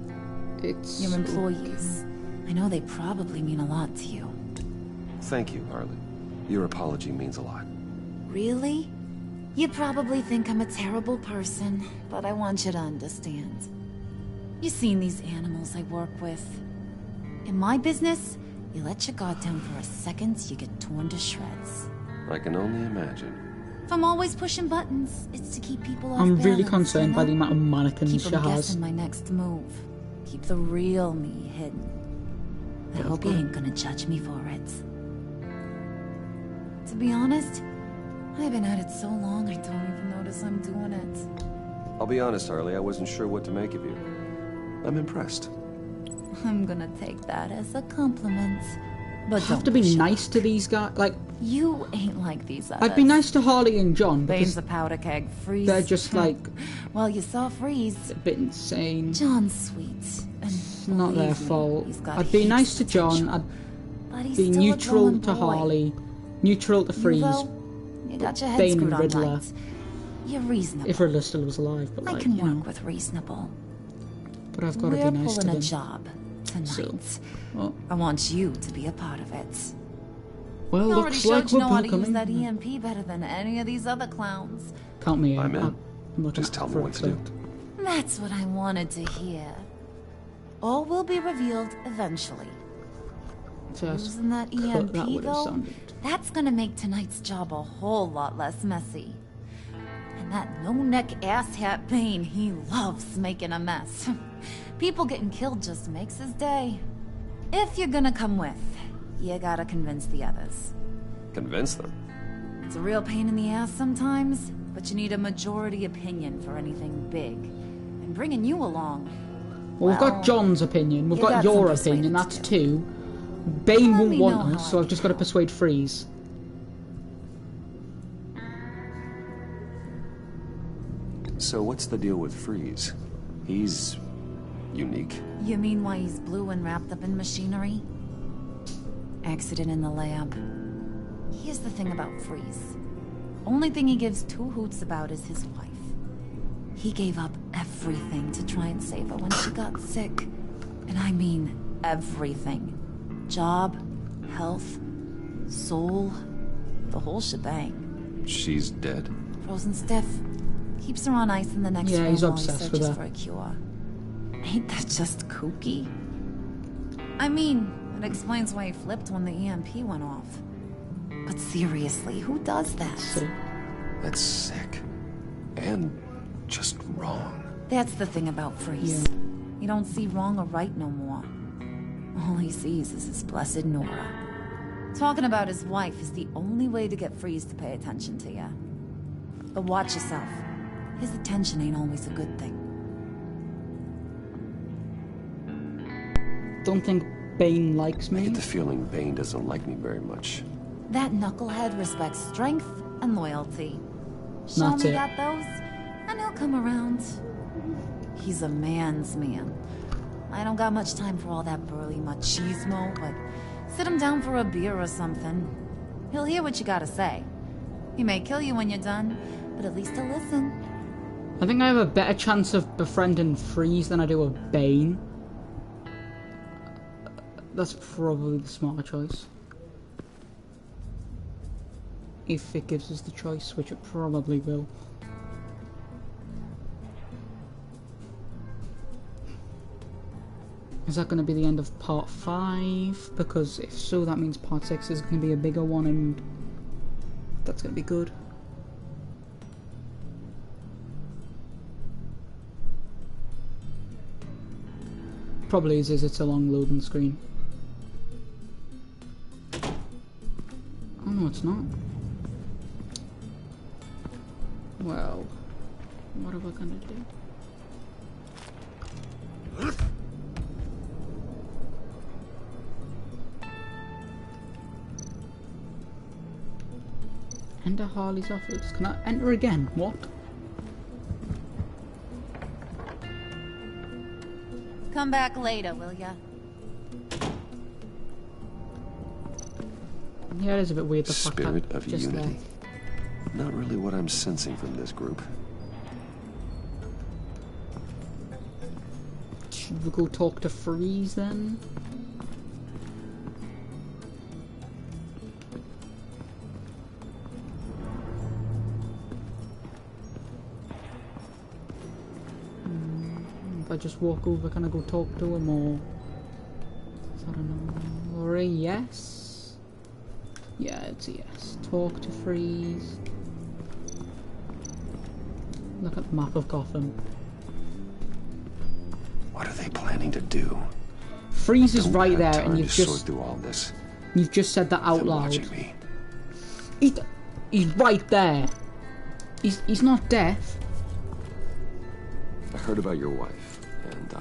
S1: It's...
S14: Your employees. I know they probably mean a lot to you.
S2: Thank you, Harley. Your apology means a lot.
S14: Really? You probably think I'm a terrible person, but I want you to understand. You've seen these animals I work with. In my business, you let your guard down for a second, you get torn to shreds.
S2: I can only imagine.
S14: If I'm always pushing buttons, it's to keep people off
S1: I'm really
S14: balance,
S1: concerned by the amount of mannequins
S14: keep
S1: she
S14: them
S1: has.
S14: guessing my next move. Keep the real me hidden. I hope you ain't gonna judge me for it. To be honest, I've been at it so long I don't even notice I'm doing it.
S2: I'll be honest, Harley, I wasn't sure what to make of you. I'm impressed.
S14: I'm gonna take that as a compliment. But
S1: I have to be nice to these guys. Like,
S14: you ain't like these others.
S1: I'd be nice to Harley and John because
S14: Bane's a powder keg. Freeze.
S1: they're just like
S14: well, you saw Freeze.
S1: a bit insane.
S14: John's sweet. And
S1: it's not their fault.
S14: got
S1: I'd be nice to John.
S14: But
S1: I'd
S14: he's
S1: be
S14: still a
S1: neutral
S14: growing
S1: to
S14: boy.
S1: Harley, neutral to Freeze.
S14: You got your head
S1: Bane
S14: screwed
S1: and
S14: on
S1: Riddler.
S14: right. You're reasonable.
S1: If Riddler still was alive, but
S14: I
S1: like,
S14: can
S1: you
S14: work
S1: know.
S14: with reasonable.
S1: But I've got to
S14: We're
S1: be nice to
S14: pulling
S1: them.
S14: a job tonight.
S1: So, well,
S14: I want you to be a part of it.
S1: well
S14: You already
S1: looks
S14: showed
S1: like
S14: you
S1: we're
S14: know how to use
S1: coming.
S14: that EMP better than any of these other clowns.
S1: Count me in.
S2: I'm in.
S1: I'm looking
S2: Just tell me
S1: for
S2: what
S1: it,
S2: to do.
S14: That's what I wanted to hear. All will be revealed eventually.
S1: Just
S14: Using that
S1: cut
S14: EMP,
S1: that would have
S14: though,
S1: sounded.
S14: that's gonna make tonight's job a whole lot less messy. And that no-neck asshat Bane, he loves making a mess. People getting killed just makes his day. If you're gonna come with, you gotta convince the others.
S2: Convince them.
S14: It's a real pain in the ass sometimes, but you need a majority opinion for anything big. And bringing you along...
S1: Well, we've got John's opinion, we've
S14: you
S1: got
S14: got
S1: your
S14: some
S1: opinion,
S14: persuading
S1: that's
S14: to
S1: two. Bane
S14: Let
S1: won't
S14: me
S1: want
S14: know
S1: us,
S14: how
S1: so
S14: I
S1: I've just got to persuade Freeze.
S2: So what's the deal with Freeze? He's unique.
S14: You mean why he's blue and wrapped up in machinery? Accident in the lab. Here's the thing about Freeze. Only thing he gives two hoots about is his wife. He gave up everything to try and save her when she got sick. And I mean everything. Job, health, soul, the whole shebang.
S2: She's dead?
S14: Frozen stiff. Keeps her on ice in the next room
S1: he's
S14: while he
S1: obsessed with
S14: searches
S1: her.
S14: for a cure. Ain't that just kooky? I mean, it explains why he flipped when the EMP went off. But seriously, who does that?
S2: That's sick. And just wrong.
S14: That's the thing about Freeze. You don't see wrong or right no more. All he sees is his blessed Nora. Talking about his wife is the only way to get Freeze to pay attention to you. But watch yourself. His attention ain't always a good thing.
S1: Don't think Bane likes me.
S2: I get the feeling Bane doesn't like me very much.
S14: That knucklehead respects strength and loyalty. Show
S1: That's
S14: me
S1: it.
S14: got those, and he'll come around. He's a man's man. I don't got much time for all that burly machismo, but sit him down for a beer or something. He'll hear what you gotta say. He may kill you when you're done, but at least he'll listen.
S1: I think I have a better chance of befriending Freeze than I do of Bane. That's probably the smarter choice. If it gives us the choice, which it probably will. Is that going to be the end of part 5? Because if so, that means part 6 is going to be a bigger one, and that's going to be good. Probably is it's a long loading screen. Oh no, it's not. Well, what are we gonna do? Enter Harley's office. Can I enter again? What?
S14: Come back later, will ya?
S1: Yeah, it is a bit weird. The fact
S2: Spirit
S1: that
S2: of
S1: just
S2: unity. Not really what I'm sensing from this group.
S1: Should we go talk to Freeze then? If I just walk over, can I go talk to him, or is that a no? Or a yes? Yeah, it's a yes. Talk to Freeze. Look at the map of Gotham.
S2: What are they planning to do?
S1: Freeze is
S2: Don't
S1: right
S2: have
S1: there,
S2: time
S1: and
S2: to
S1: you've
S2: sort
S1: just
S2: through all this.
S1: said that out
S2: They're
S1: loud.
S2: watching me.
S1: He's right there. He's not deaf.
S2: I heard about your wife, and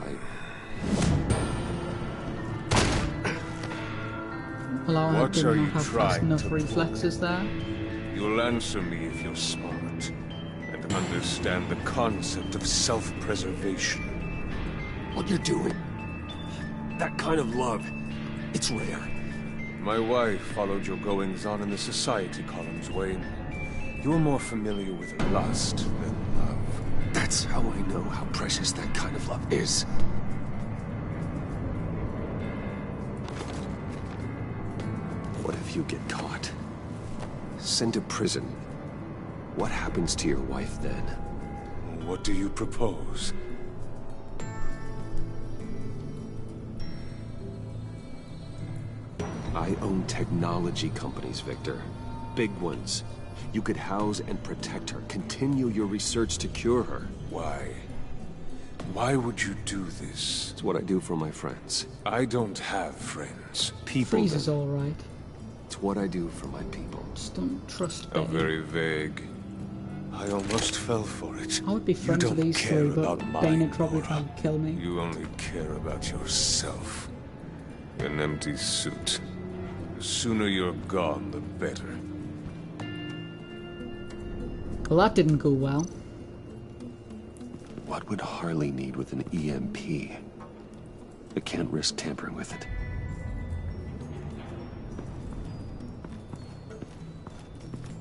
S1: Well, I
S6: What
S1: did
S6: are
S1: not
S6: you
S1: have fast
S6: trying
S1: enough
S6: to
S1: reflexes there.
S6: You'll answer me if you're smart and understand the concept of self-preservation.
S8: What you're doing, that kind of love, it's rare.
S6: My wife followed your goings-on in the society columns, Wayne. You're more familiar with lust than love.
S8: That's how I know how precious that kind of love is.
S2: what if you get caught? Sent to prison. What happens to your wife then?
S6: What do you propose?
S2: I own technology companies, Victor. Big ones. You could house and protect her. Continue your research to cure her.
S6: Why? Why would you do this?
S2: It's what I do for my friends.
S6: I don't have friends.
S2: People
S1: Freeze
S2: then.
S1: is alright.
S2: It's what I do for my people.
S1: Just don't trust
S6: How
S1: Bane.
S6: very vague. I almost fell for it.
S1: I would be friends with these three, but Bane would probably try and kill me.
S6: You only care about yourself. An empty suit. The sooner you're gone, the better.
S1: Well, that didn't go well.
S2: What would Harley need with an EMP? I can't risk tampering with it.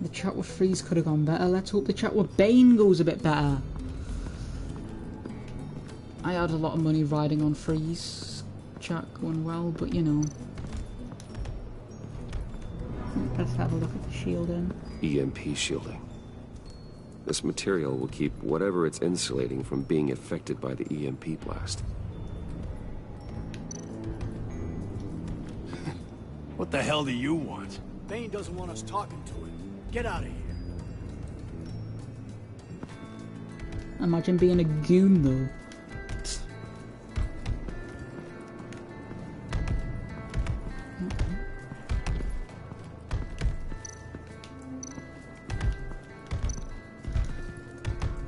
S1: The chat with Freeze could have gone better. Let's hope the chat with Bane goes a bit better. I had a lot of money riding on Freeze. Chat going well, but you know. Let's have a look at the shielding.
S2: EMP shielding. This material will keep whatever it's insulating from being affected by the EMP blast.
S6: What the hell do you want?
S7: Bane doesn't want us talking to him. Get out of here.
S1: Imagine being a goon though.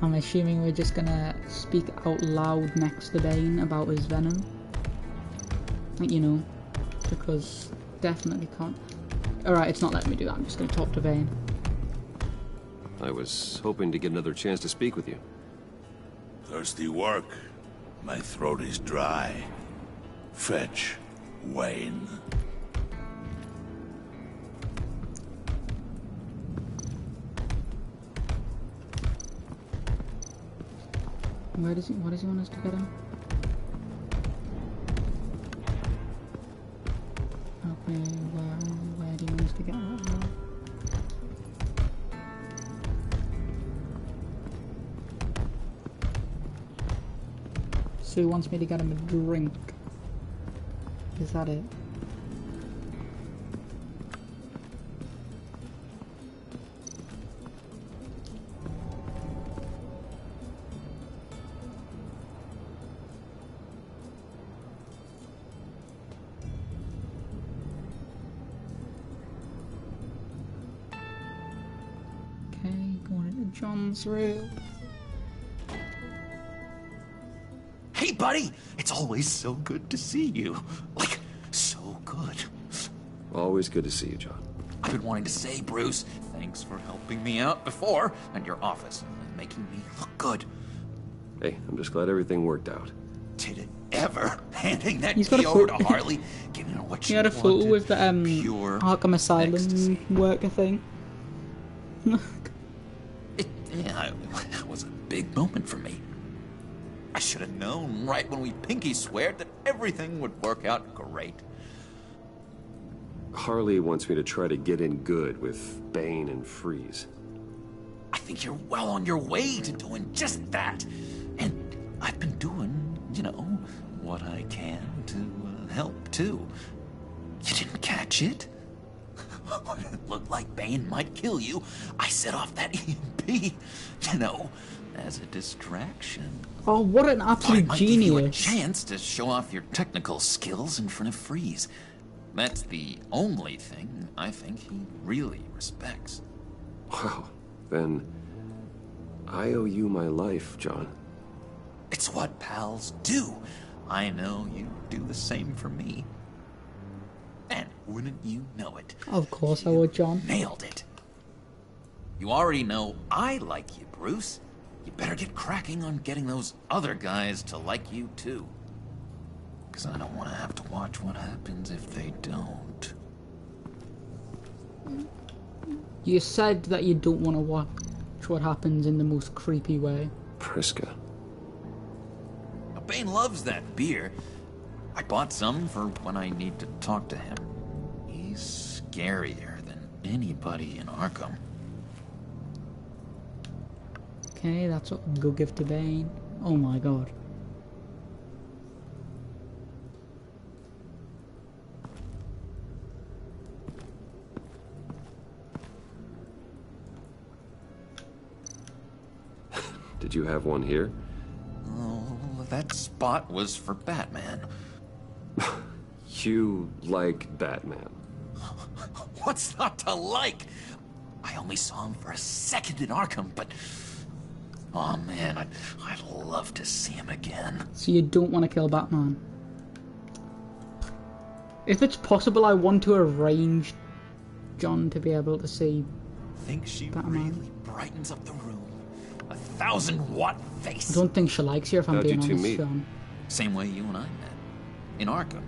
S1: I'm assuming we're just gonna speak out loud next to Bane about his venom. You know, because definitely can't. Alright, it's not letting me do that. I'm just gonna talk to Bane.
S2: I was hoping to get another chance to speak with you.
S18: Thirsty work. My throat is dry. Fetch, Wayne.
S1: Where does he? What does he want us to get him? Okay, where do you want us to get him? So he wants me to get him a drink. Is that it? John's room.
S12: Hey, buddy! It's always so good to see you. Like, so good.
S2: Always good to see you, John.
S12: I've been wanting to say, Bruce, thanks for helping me out before at your office and making me look good.
S2: Hey, I'm just glad everything worked out.
S12: Did it ever? Handing that
S1: He's got
S12: key
S1: a
S12: over to Harley, giving her what she
S1: had a photo
S12: wanted,
S1: with the
S12: pure
S1: Arkham Asylum
S12: ecstasy.
S1: worker thing.
S12: Yeah, it was a big moment for me. I should have known right when we pinky sweared that everything would work out great.
S2: Harley wants me to try to get in good with Bane and Freeze.
S12: I think you're well on your way to doing just that. And I've been doing, you know, what I can to help, too. You didn't catch it? It looked like Bane might kill you. I set off that EMP, you know, as a distraction.
S1: Oh, what an absolute
S12: Might give you a
S1: genius.
S12: chance to show off your technical skills in front of Freeze. That's the only thing I think he really respects.
S2: Wow, then I owe you my life, John.
S12: It's what pals do. I know you do the same for me. And wouldn't you know it?
S1: Of course I would, John.
S12: Nailed it. You already know I like you, Bruce. You better get cracking on getting those other guys to like you, too. Because I don't want to have to watch what happens if they don't.
S1: You said that you don't want to watch what happens in the most creepy way.
S2: Priska.
S12: Bane loves that beer. I bought some for when I need to talk to him. He's scarier than anybody in Arkham.
S1: Okay, that's what we'll go give to Bane. Oh my god.
S2: Did you have one here?
S12: Oh, that spot was for Batman.
S2: You like Batman?
S12: What's not to like? I only saw him for a second in Arkham, but... oh man, I'd love to see him again.
S1: So you don't want to kill Batman? If it's possible, I want to arrange John to be able to see
S12: Think she
S1: Batman.
S12: really brightens up the room. 1,000-watt face.
S1: I don't think she likes you, if I'm being honest, John.
S12: Same way you and I met. In Arkham.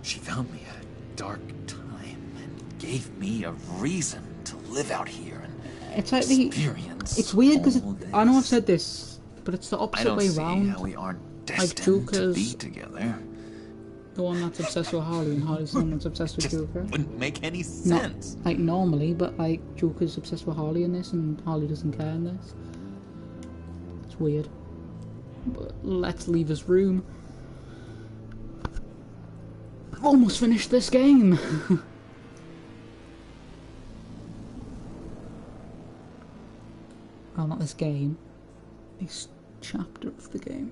S12: She found me at a dark time and gave me a reason to live out here and
S1: it's like
S12: experience.
S1: It's weird because I know I've said this, but it's the opposite way
S12: round. I
S1: don't
S12: see how we aren't destined
S1: Joker's
S12: to be together.
S1: The one that's obsessed with Harley, and Harley's the one that's obsessed with Joker.
S12: Wouldn't make any sense.
S1: Not, like normally, but like Joker's obsessed with Harley in this, and Harley doesn't care in this. It's weird. But let's leave his room. I've almost finished this game. Well, not this game. This chapter of the game.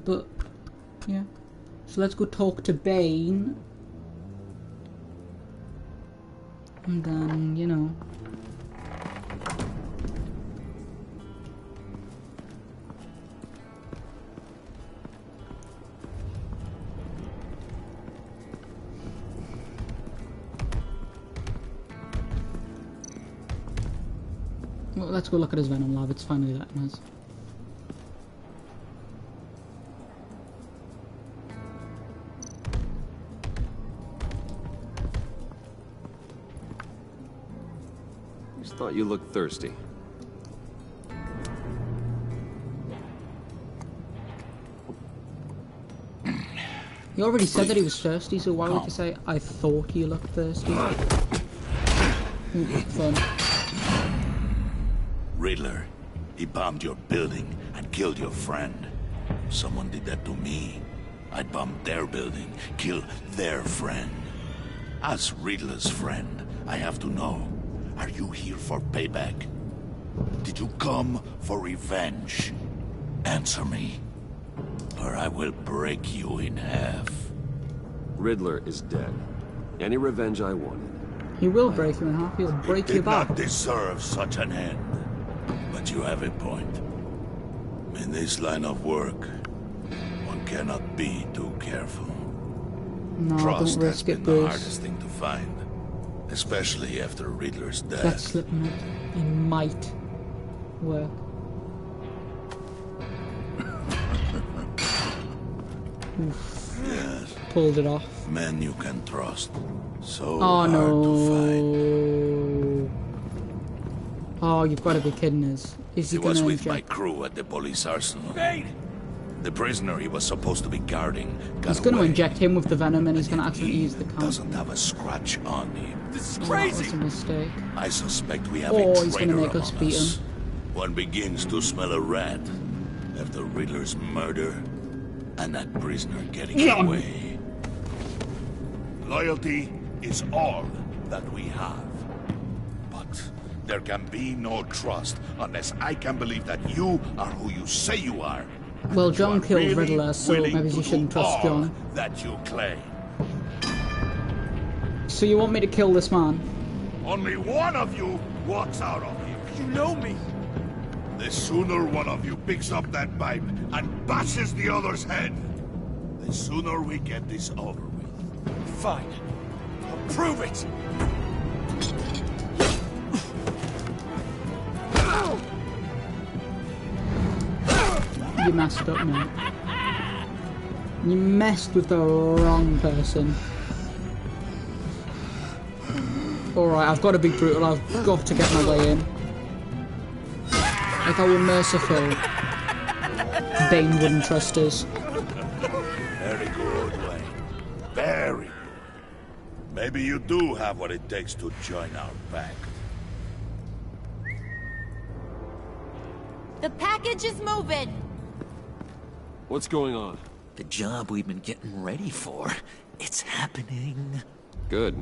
S1: But yeah. So let's go talk to Bane. And then, you know. Well, let's go look at his Venom lab. It's finally letting us.
S2: Thought you looked thirsty.
S1: He already said that he was thirsty, so why would you say, I thought you looked thirsty? Fun.
S18: Riddler, he bombed your building and killed your friend. If someone did that to me, I'd bomb their building, kill their friend. As Riddler's friend, I have to know. Are you here for payback? Did you come for revenge? Answer me, or I will break you in half.
S2: Riddler is dead. Any revenge I wanted.
S1: He will break you in half. He'll break your back.
S18: Did not deserve such an end. But you have a point. In this line of work, one cannot be too careful.
S1: No,
S18: Trust
S1: don't
S18: has
S1: risk
S18: been
S1: it,
S18: the
S1: Bruce.
S18: hardest thing to find. Especially after Riddler's death.
S1: That Slipknot. It might work. Oof.
S18: Yes.
S1: Pulled it off.
S18: Men you can trust. So
S1: Oh
S18: hard to find.
S1: no. Oh, you've got to be kidding us. Is he
S18: He was
S1: gonna
S18: with my
S1: inject?
S18: crew at the police arsenal. The prisoner he was supposed to be guarding got
S1: He's going to
S18: away.
S1: inject him with the venom, and he's going to actually use the count.
S18: Doesn't have a scratch on him. This is
S1: That was a mistake.
S18: I suspect we have
S1: Oh,
S18: a
S1: he's
S18: traitor
S1: gonna make us
S18: among
S1: beat
S18: us.
S1: him.
S18: One begins to smell a rat after Riddler's murder and that prisoner getting
S1: Yeah.
S18: away. Loyalty is all that we have. But there can be no trust unless I can believe that you are who you say you are.
S1: Well, John
S18: You are
S1: killed
S18: really
S1: Riddler, so
S18: willing
S1: maybe
S18: to
S1: he shouldn't
S18: do
S1: trust
S18: all
S1: John.
S18: that you claim.
S1: So you want me to kill this man?
S18: Only one of you walks out of here. You know me. The sooner one of you picks up that pipe and bashes the other's head, the sooner we get this over with. Fine. I'll prove it.
S1: You messed up, mate. You messed with the wrong person. Alright, I've got to be brutal. I've got to get my way in. If I were merciful, Bane wouldn't trust us.
S18: Very good, Wayne. Very good. Maybe you do have what it takes to join our pact.
S14: The package is moving.
S2: What's going on?
S12: The job we've been getting ready for. It's happening.
S2: Good.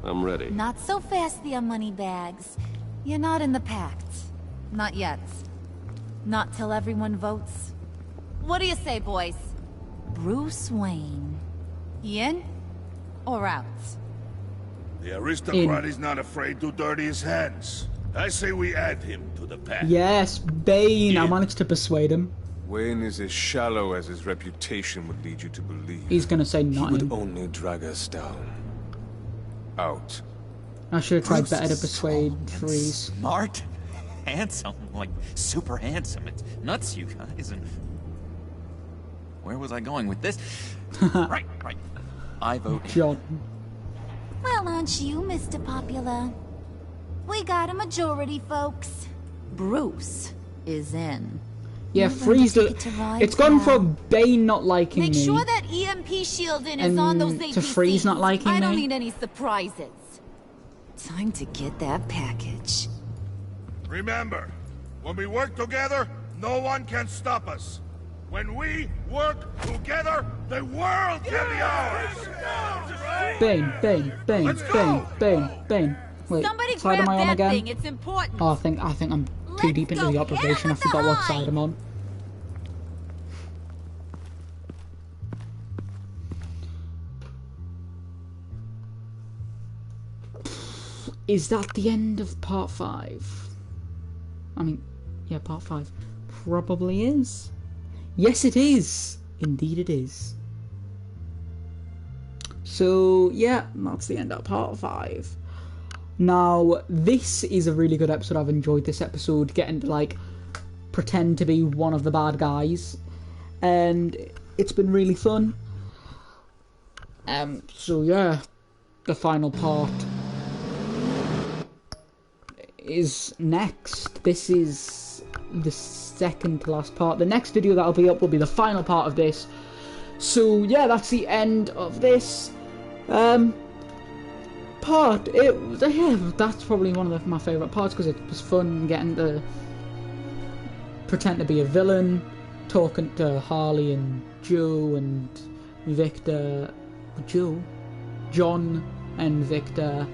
S2: I'm ready.
S14: Not so fast, the Moneybags. You're not in the Pact. Not yet. Not till everyone votes. What do you say, boys? Bruce Wayne. In or out?
S18: The aristocrat is not afraid to dirty his hands. I say we add him to the pact.
S1: Yes, Bane. I managed to persuade him.
S19: Wayne is as shallow as his reputation would lead you to believe.
S1: He's gonna say
S19: He
S1: nothing.
S19: would only drag us down. Out.
S1: I should have tried better to persuade Freeze.
S12: Smart? handsome, like super handsome. It's nuts, you guys. And where was I going with this? Right. I vote
S1: John.
S14: Well, aren't you, Mr. Popular? We got a majority, folks. Bruce is in.
S1: Yeah, Freeze. It's gone from Bane not liking me.
S14: Make sure that EMP shielding is on those APCs.
S1: To Freeze not liking me.
S14: I don't need any surprises. Time to get that package.
S6: Remember, when we work together, no one can stop us. When we work together, the world can be ours!
S1: Bane. Wait,
S14: somebody
S1: side am I on again?
S14: Thing. It's important.
S1: Oh, I think I'm too deep into the operation. I forgot what side I'm on. Is that the end of part 5? I mean, yeah, part 5 probably is. Yes, it is. Indeed, it is. So, yeah, that's the end of part 5. Now, this is a really good episode. I've enjoyed this episode, getting to, like, pretend to be one of the bad guys. And it's been really fun. So, yeah, the final part is next. This is the second to last part. The next video that'll be up will be the final part of this. So yeah, that's the end of this part. That's probably one of my favourite parts because it was fun getting to pretend to be a villain, talking to Harley and Joe and Victor, John and Victor,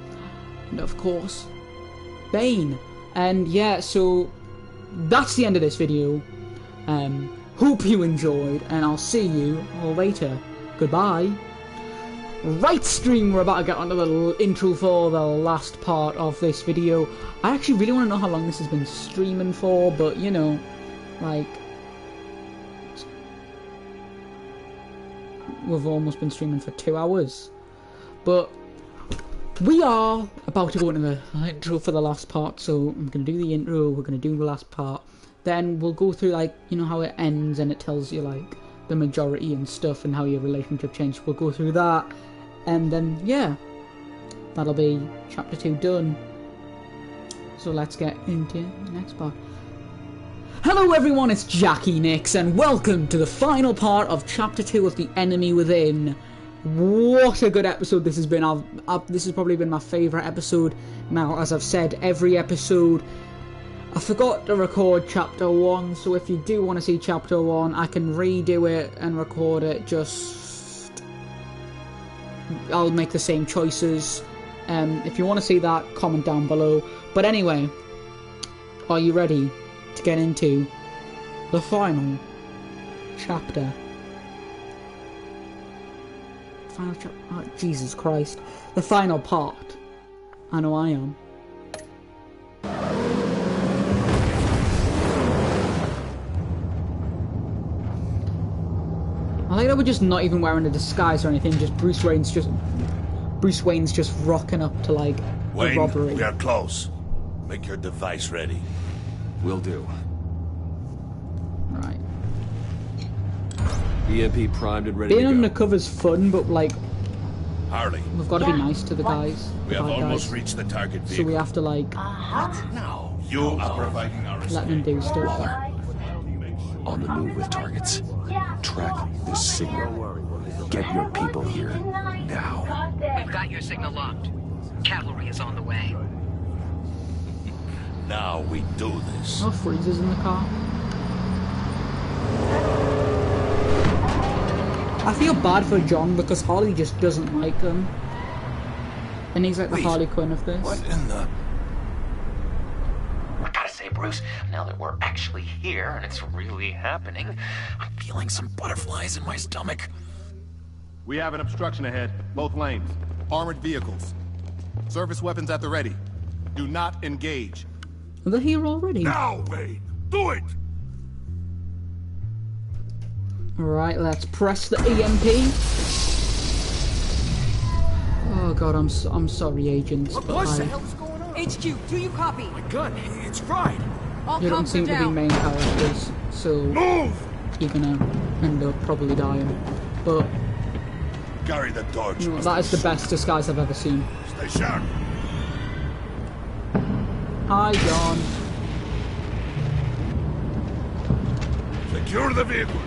S1: and of course Bane. And yeah, so that's the end of this video. Hope you enjoyed, and I'll see you all later. Goodbye. Right, stream, we're about to get onto the intro for the last part of this video. I actually really want to know how long this has been streaming for, but you know, like, we've almost been streaming for 2 hours. But we are about to go into the intro for the last part, so I'm going to do the intro, we're going to do the last part, then we'll go through, like, you know how it ends and it tells you, like, the majority and stuff and how your relationship changed. We'll go through that, and then, yeah, that'll be chapter 2 done. So let's get into the next part. Hello everyone, it's Jackie Nix, and welcome to the final part of chapter 2 of The Enemy Within. What a good episode this has been. This has probably been my favourite episode. Now, as I've said, every episode, I forgot to record chapter 1, so if you do want to see chapter 1, I can redo it and record it. Just, I'll make the same choices. If you want to see that, comment down below. But anyway, are you ready to get into the final chapter? Oh, Jesus Christ. The final part. I know I am. I like that we're just not even wearing a disguise or anything, just Bruce Wayne's just rocking up to, like,
S18: Wayne,
S1: a robbery.
S18: we are close. Make your device ready.
S2: Will do.
S1: Right.
S2: EMP primed and ready
S1: Being
S2: to go.
S1: undercover's fun, but, like,
S18: Harley,
S1: we've got to be nice to the guys.
S18: we have almost reached the target vehicle.
S1: So we have to, like,
S18: No, you are providing our
S1: let them do stuff.
S2: On the move with targets. Track this signal. Get your people here now.
S3: We've got your signal locked. Cavalry is on the way.
S18: Now we do this.
S1: Oh, Freezer's in the car. I feel bad for John because Harley just doesn't like him. And he's like the Harley Quinn of this.
S18: What in the...
S12: I gotta say, Bruce, now that we're actually here and it's really happening, I'm feeling some butterflies in my stomach.
S10: We have an obstruction ahead, both lanes. Armored vehicles. Service weapons at the ready. Do not engage.
S1: Are they here already?
S18: Now, Wayne! Do it!
S1: Alright, let's press the EMP. Oh god, I'm sorry, agents.
S7: What the hell's going on? HQ, do you copy?
S8: My gun, it's fried.
S1: You don't seem to be main characters, so you're gonna end up probably dying. But
S6: carry the torch.
S1: No, that is the best disguise I've ever seen.
S6: Stay sharp.
S1: Hi, John.
S6: Secure the vehicle.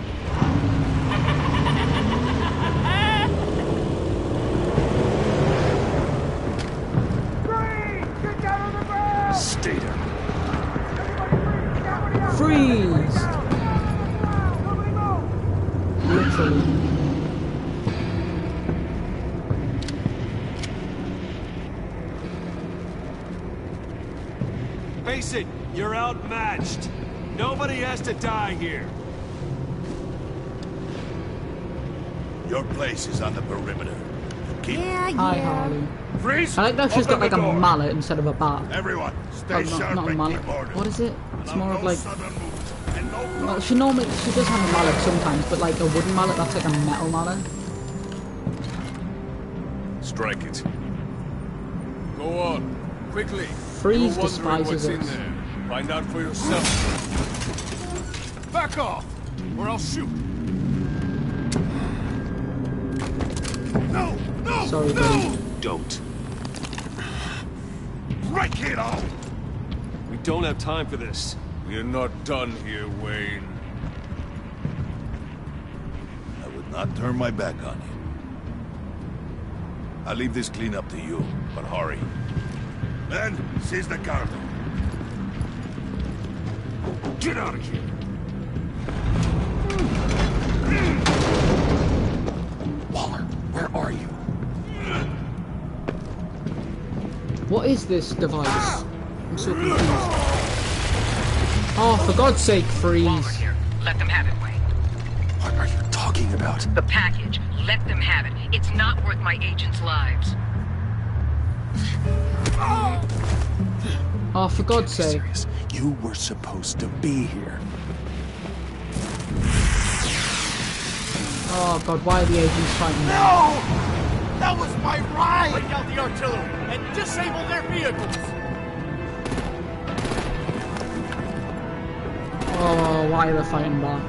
S2: Stay down.
S1: Freeze! Literally.
S20: Face it, you're outmatched. Nobody has to die here.
S6: Your place is on the perimeter. Keep.
S1: Hi, Harley.
S6: Freeze!
S1: I like that she's got like a
S6: door.
S1: mallet instead of a bat.
S6: Everyone, stay sharp
S1: not a
S6: and
S1: mallet.
S6: keep order.
S1: What is it? It's more of like.
S6: And no
S1: Well, she does have a mallet sometimes, but like a wooden mallet, that's like a metal mallet.
S19: Strike it. Go on, quickly.
S1: Freeze
S19: You're wondering
S1: despises
S19: what's in
S1: us.
S19: there. Find out for yourself. Back off, or I'll shoot.
S6: No! No!
S1: Sorry,
S6: no!
S1: buddy.
S2: Don't.
S6: Break it all!
S20: We don't have time for this.
S19: We're not done here, Wayne.
S6: I would not turn my back on you. I'll leave this clean up to you, but hurry. Men, seize the cargo. Get out of here!
S2: Waller, where are you?
S1: What is this device? I'm so confused. Oh, for God's sake, freeze.
S3: Let them have it, Wayne.
S2: What are you talking about?
S3: The package. Let them have it. It's not worth my agents' lives.
S1: Oh, for God's sake.
S2: Serious? You were supposed to be here.
S1: Oh God, why are the agents fighting?
S6: No! That was my ride!
S7: Break out the artillery and disable their vehicles!
S1: Oh, why are they fighting back?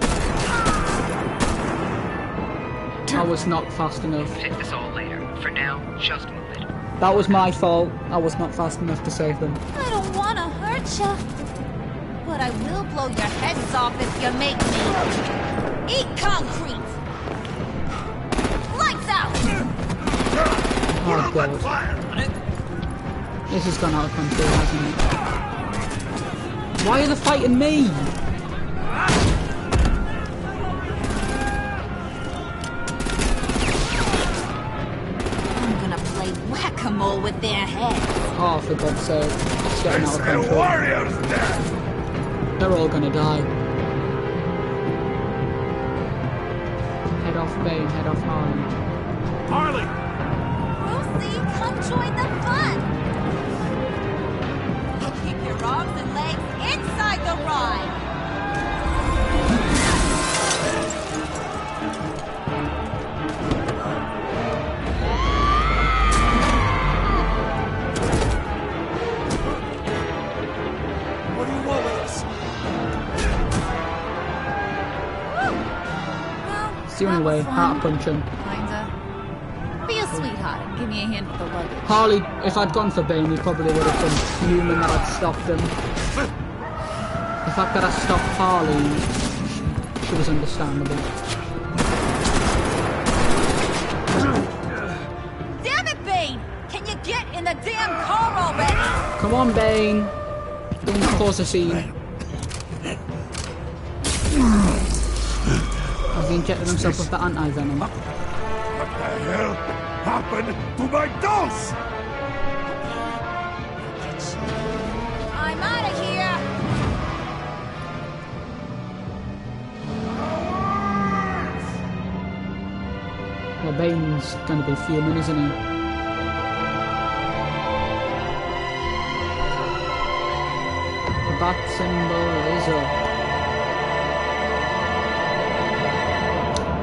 S1: I was not fast enough.
S3: Fix this all later. For now, just move it.
S1: That was my fault. I was not fast enough to save them.
S14: I don't want to hurt you, but I will blow your heads off if you make me eat concrete. Lights out!
S1: Oh God. This has gone out of control, hasn't it? Why are they fighting me?
S14: I'm gonna play whack-a-mole with their heads.
S1: Oh, for God's sake. It's getting out of control.
S6: Warriors dead!
S1: They're all gonna die. Head off Bane, head off Harley.
S20: Harley!
S14: Lucy, come join the fun! Keep your arms and legs inside the ride!
S7: What do you want with us?
S1: It's the only way. Heart punch him.
S14: Kinda. Be a sweetheart and give me a hand with the luggage.
S1: Harley, if I'd gone for Bane, he probably would have been fuming that I'd stopped him. The fact that I stopped Harley, she was understandable.
S14: Damn it, Bane! Can you get in the damn car already?
S1: Come on, Bane. Don't cause a scene. Has he injected himself with the anti-venom?
S6: What the hell happened to my dose?
S14: I'm out of here!
S1: Well, Bane's gonna be fuming, isn't he? The bat symbol is up.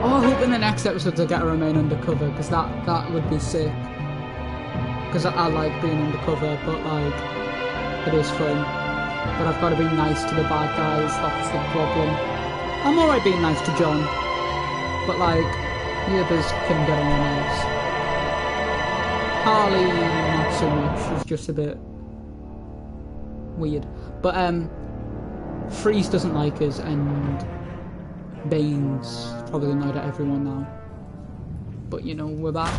S1: Oh, I hope in the next episode I get to remain undercover, because that would be sick. Because I like being undercover, but like, it is fun. but I've got to be nice to the bad guys. That's the problem. I'm alright being nice to John, but like, the others can get on my nerves. Harley, not so much. She's just a bit weird. But Freeze doesn't like us, and Bane's probably annoyed at everyone now. But you know, we're back.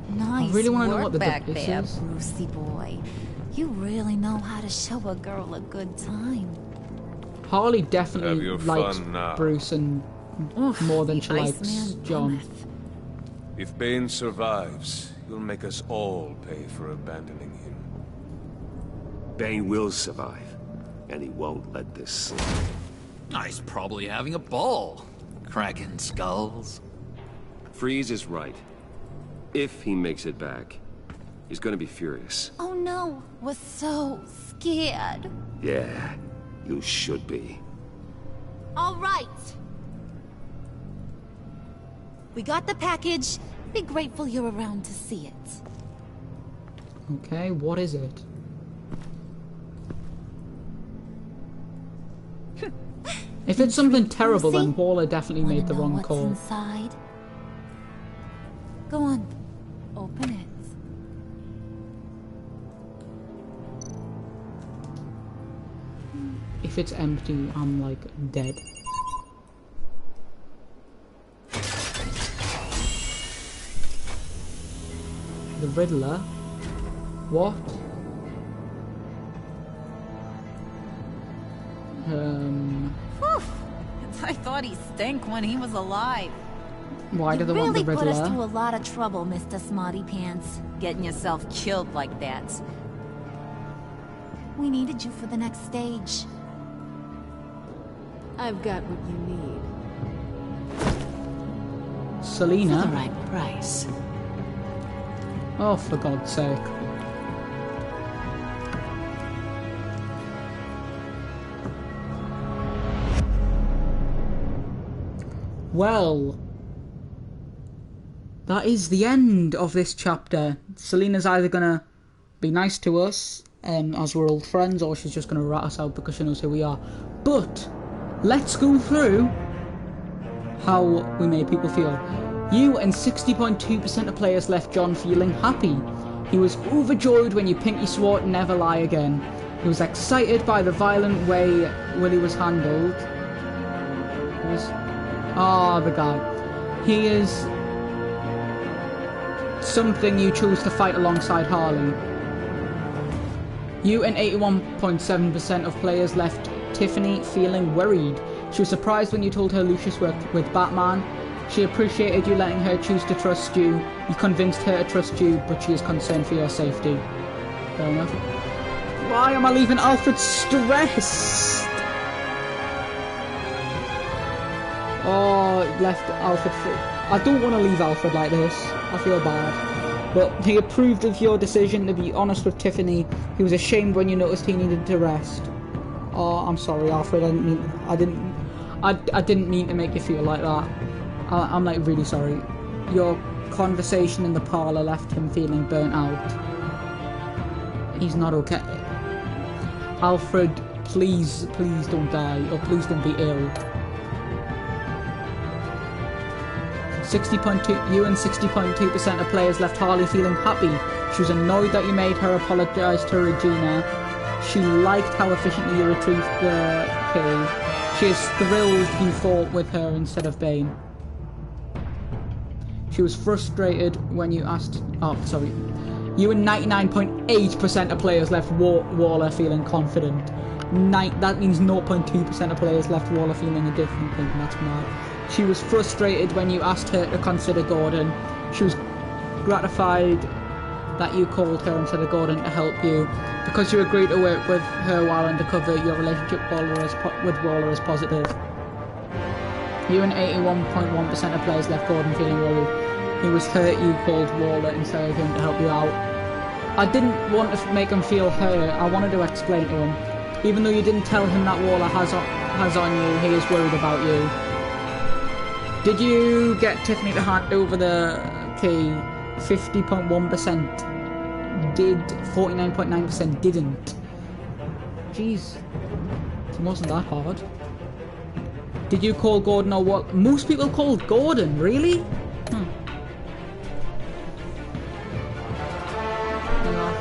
S14: Nice
S1: I really want to know
S14: work
S1: what the
S14: back
S1: this
S14: there,
S1: is.
S14: Brucey boy. You really know how to show a girl a good time.
S1: Harley definitely likes
S19: now.
S1: Bruce and more than she likes John.
S19: If Bane survives, he'll make us all pay for abandoning him.
S2: Bane will survive, and he won't let this slip.
S12: He's probably having a ball, cracking skulls.
S2: Freeze is right. If he makes it back, he's gonna be furious.
S14: Oh no, we're so scared.
S2: Yeah, you should be.
S14: All right. We got the package. Be grateful you're around to see it.
S1: Okay, what is it? If it's something terrible, then Waller definitely made the wrong call.
S14: Inside? Go on, open it.
S1: If it's empty, I'm like dead. The Riddler? What?
S14: Whew. I thought he stank when he was alive.
S1: Why do they want the
S14: Riddler? You really put us through
S1: Riddler?
S14: a lot of trouble, Mr. Smarty Pants. Getting yourself killed like that. We needed you for the next stage.
S5: I've got what you need.
S1: Selina?
S5: For the right price.
S1: Oh, for God's sake. Well, that is the end of this chapter. Selina's either gonna be nice to us, as we're old friends, or she's just gonna rat us out because she knows who we are. But let's go through how we made people feel. You and 60.2% of players left John feeling happy. He was overjoyed when you pinky swore never lie again. He was excited by the violent way Willie was handled. The guy. He is something you chose to fight alongside Harley. You and 81.7% of players left Tiffany feeling worried. She was surprised when you told her Lucius worked with Batman. She appreciated you letting her choose to trust you. You convinced her to trust you, but she is concerned for your safety. Fair enough. Why am I leaving Alfred stressed? Oh, left Alfred free. I don't want to leave Alfred like this. I feel bad. But he approved of your decision to be honest with Tiffany. He was ashamed when you noticed he needed to rest. Oh, I'm sorry, Alfred. I didn't mean to make you feel like that. I'm like really sorry. Your conversation in the parlor left him feeling burnt out. He's not okay. Alfred, please don't die, or please don't be ill. 60.2, you and 60.2% of players left Harley feeling happy. She was annoyed that you made her apologise to Regina. She liked how efficiently you retrieved the key. She is thrilled you fought with her instead of Bane. She was frustrated when you asked... Oh, sorry. You and 99.8% of players left Waller feeling confident. That means 0.2% of players left Waller feeling a different thing. That's mad. She was frustrated when you asked her to consider Gordon. She was gratified that you called her instead of Gordon to help you. Because you agreed to work with her while undercover, your relationship with Waller is positive. You and 81.1% of players left Gordon feeling worried. He was hurt you called Waller instead of him to help you out. I didn't want to make him feel hurt, I wanted to explain to him. Even though you didn't tell him that Waller has on you, he is worried about you. Did you get Tiffany to hand over the key? 50.1% did, 49.9% didn't. Jeez, it wasn't that hard. Did you call Gordon or what? Most people called Gordon, really?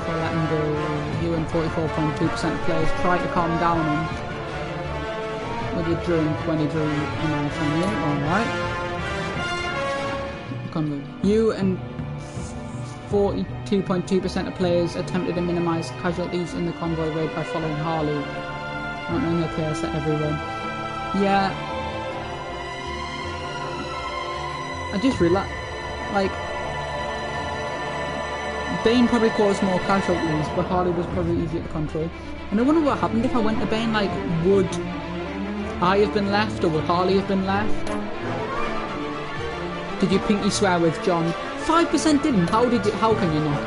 S1: For letting go. You and 44.2% of players tried to calm down and with it during 23 and 28, alright. You and 42.2% of players attempted to minimise casualties in the convoy raid by following Harley. Not knowing the chaos to everyone. Yeah. I just realised, like, Bane probably caused more casualties, but Harley was probably easier to control. And I wonder what happened if I went to Bane, like, would I have been left, or would Harley have been left? Did you pinky swear with John? 5% didn't. How can you not?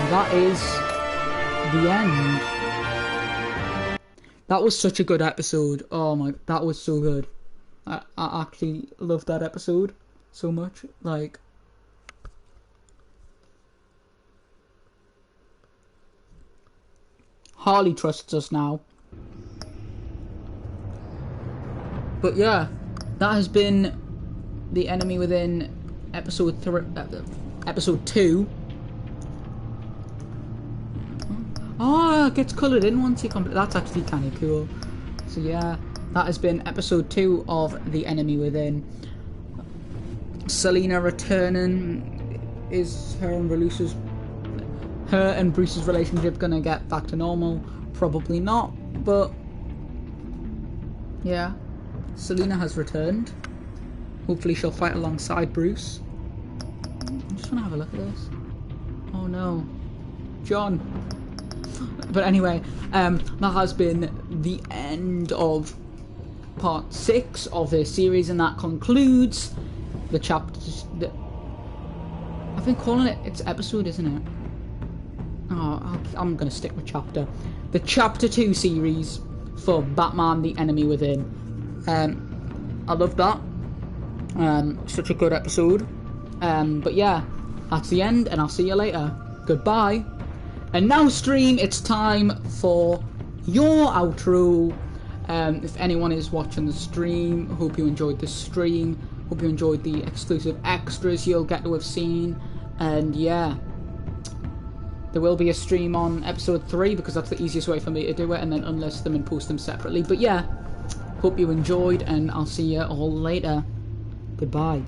S1: That is the end. That was such a good episode. Oh my, that was so good. I actually loved that episode so much. Like, Harley trusts us now. But yeah, that has been The Enemy Within episode 2. Oh, it gets coloured in once you complete. That's actually kind of cool. So yeah, that has been episode 2 of The Enemy Within. Selina returning. Is her and Bruce's relationship gonna get back to normal? Probably not, but yeah, Selina has returned. Hopefully she'll fight alongside Bruce. I just want to have a look at this. Oh no, John. But anyway, that has been the end of part 6 of this series, and that concludes the chapters. I've been calling it, it's episode, isn't it? Oh, I'm gonna stick with chapter. The chapter 2 series for Batman: The Enemy Within. I love that. Such a good episode. But yeah, that's the end, and I'll see you later. Goodbye. And now, stream, it's time for your outro. If anyone is watching the stream, hope you enjoyed the stream. Hope you enjoyed the exclusive extras you'll get to have seen. And yeah, there will be a stream on episode 3 because that's the easiest way for me to do it, and then unlist them and post them separately. But yeah, hope you enjoyed, and I'll see you all later. Goodbye.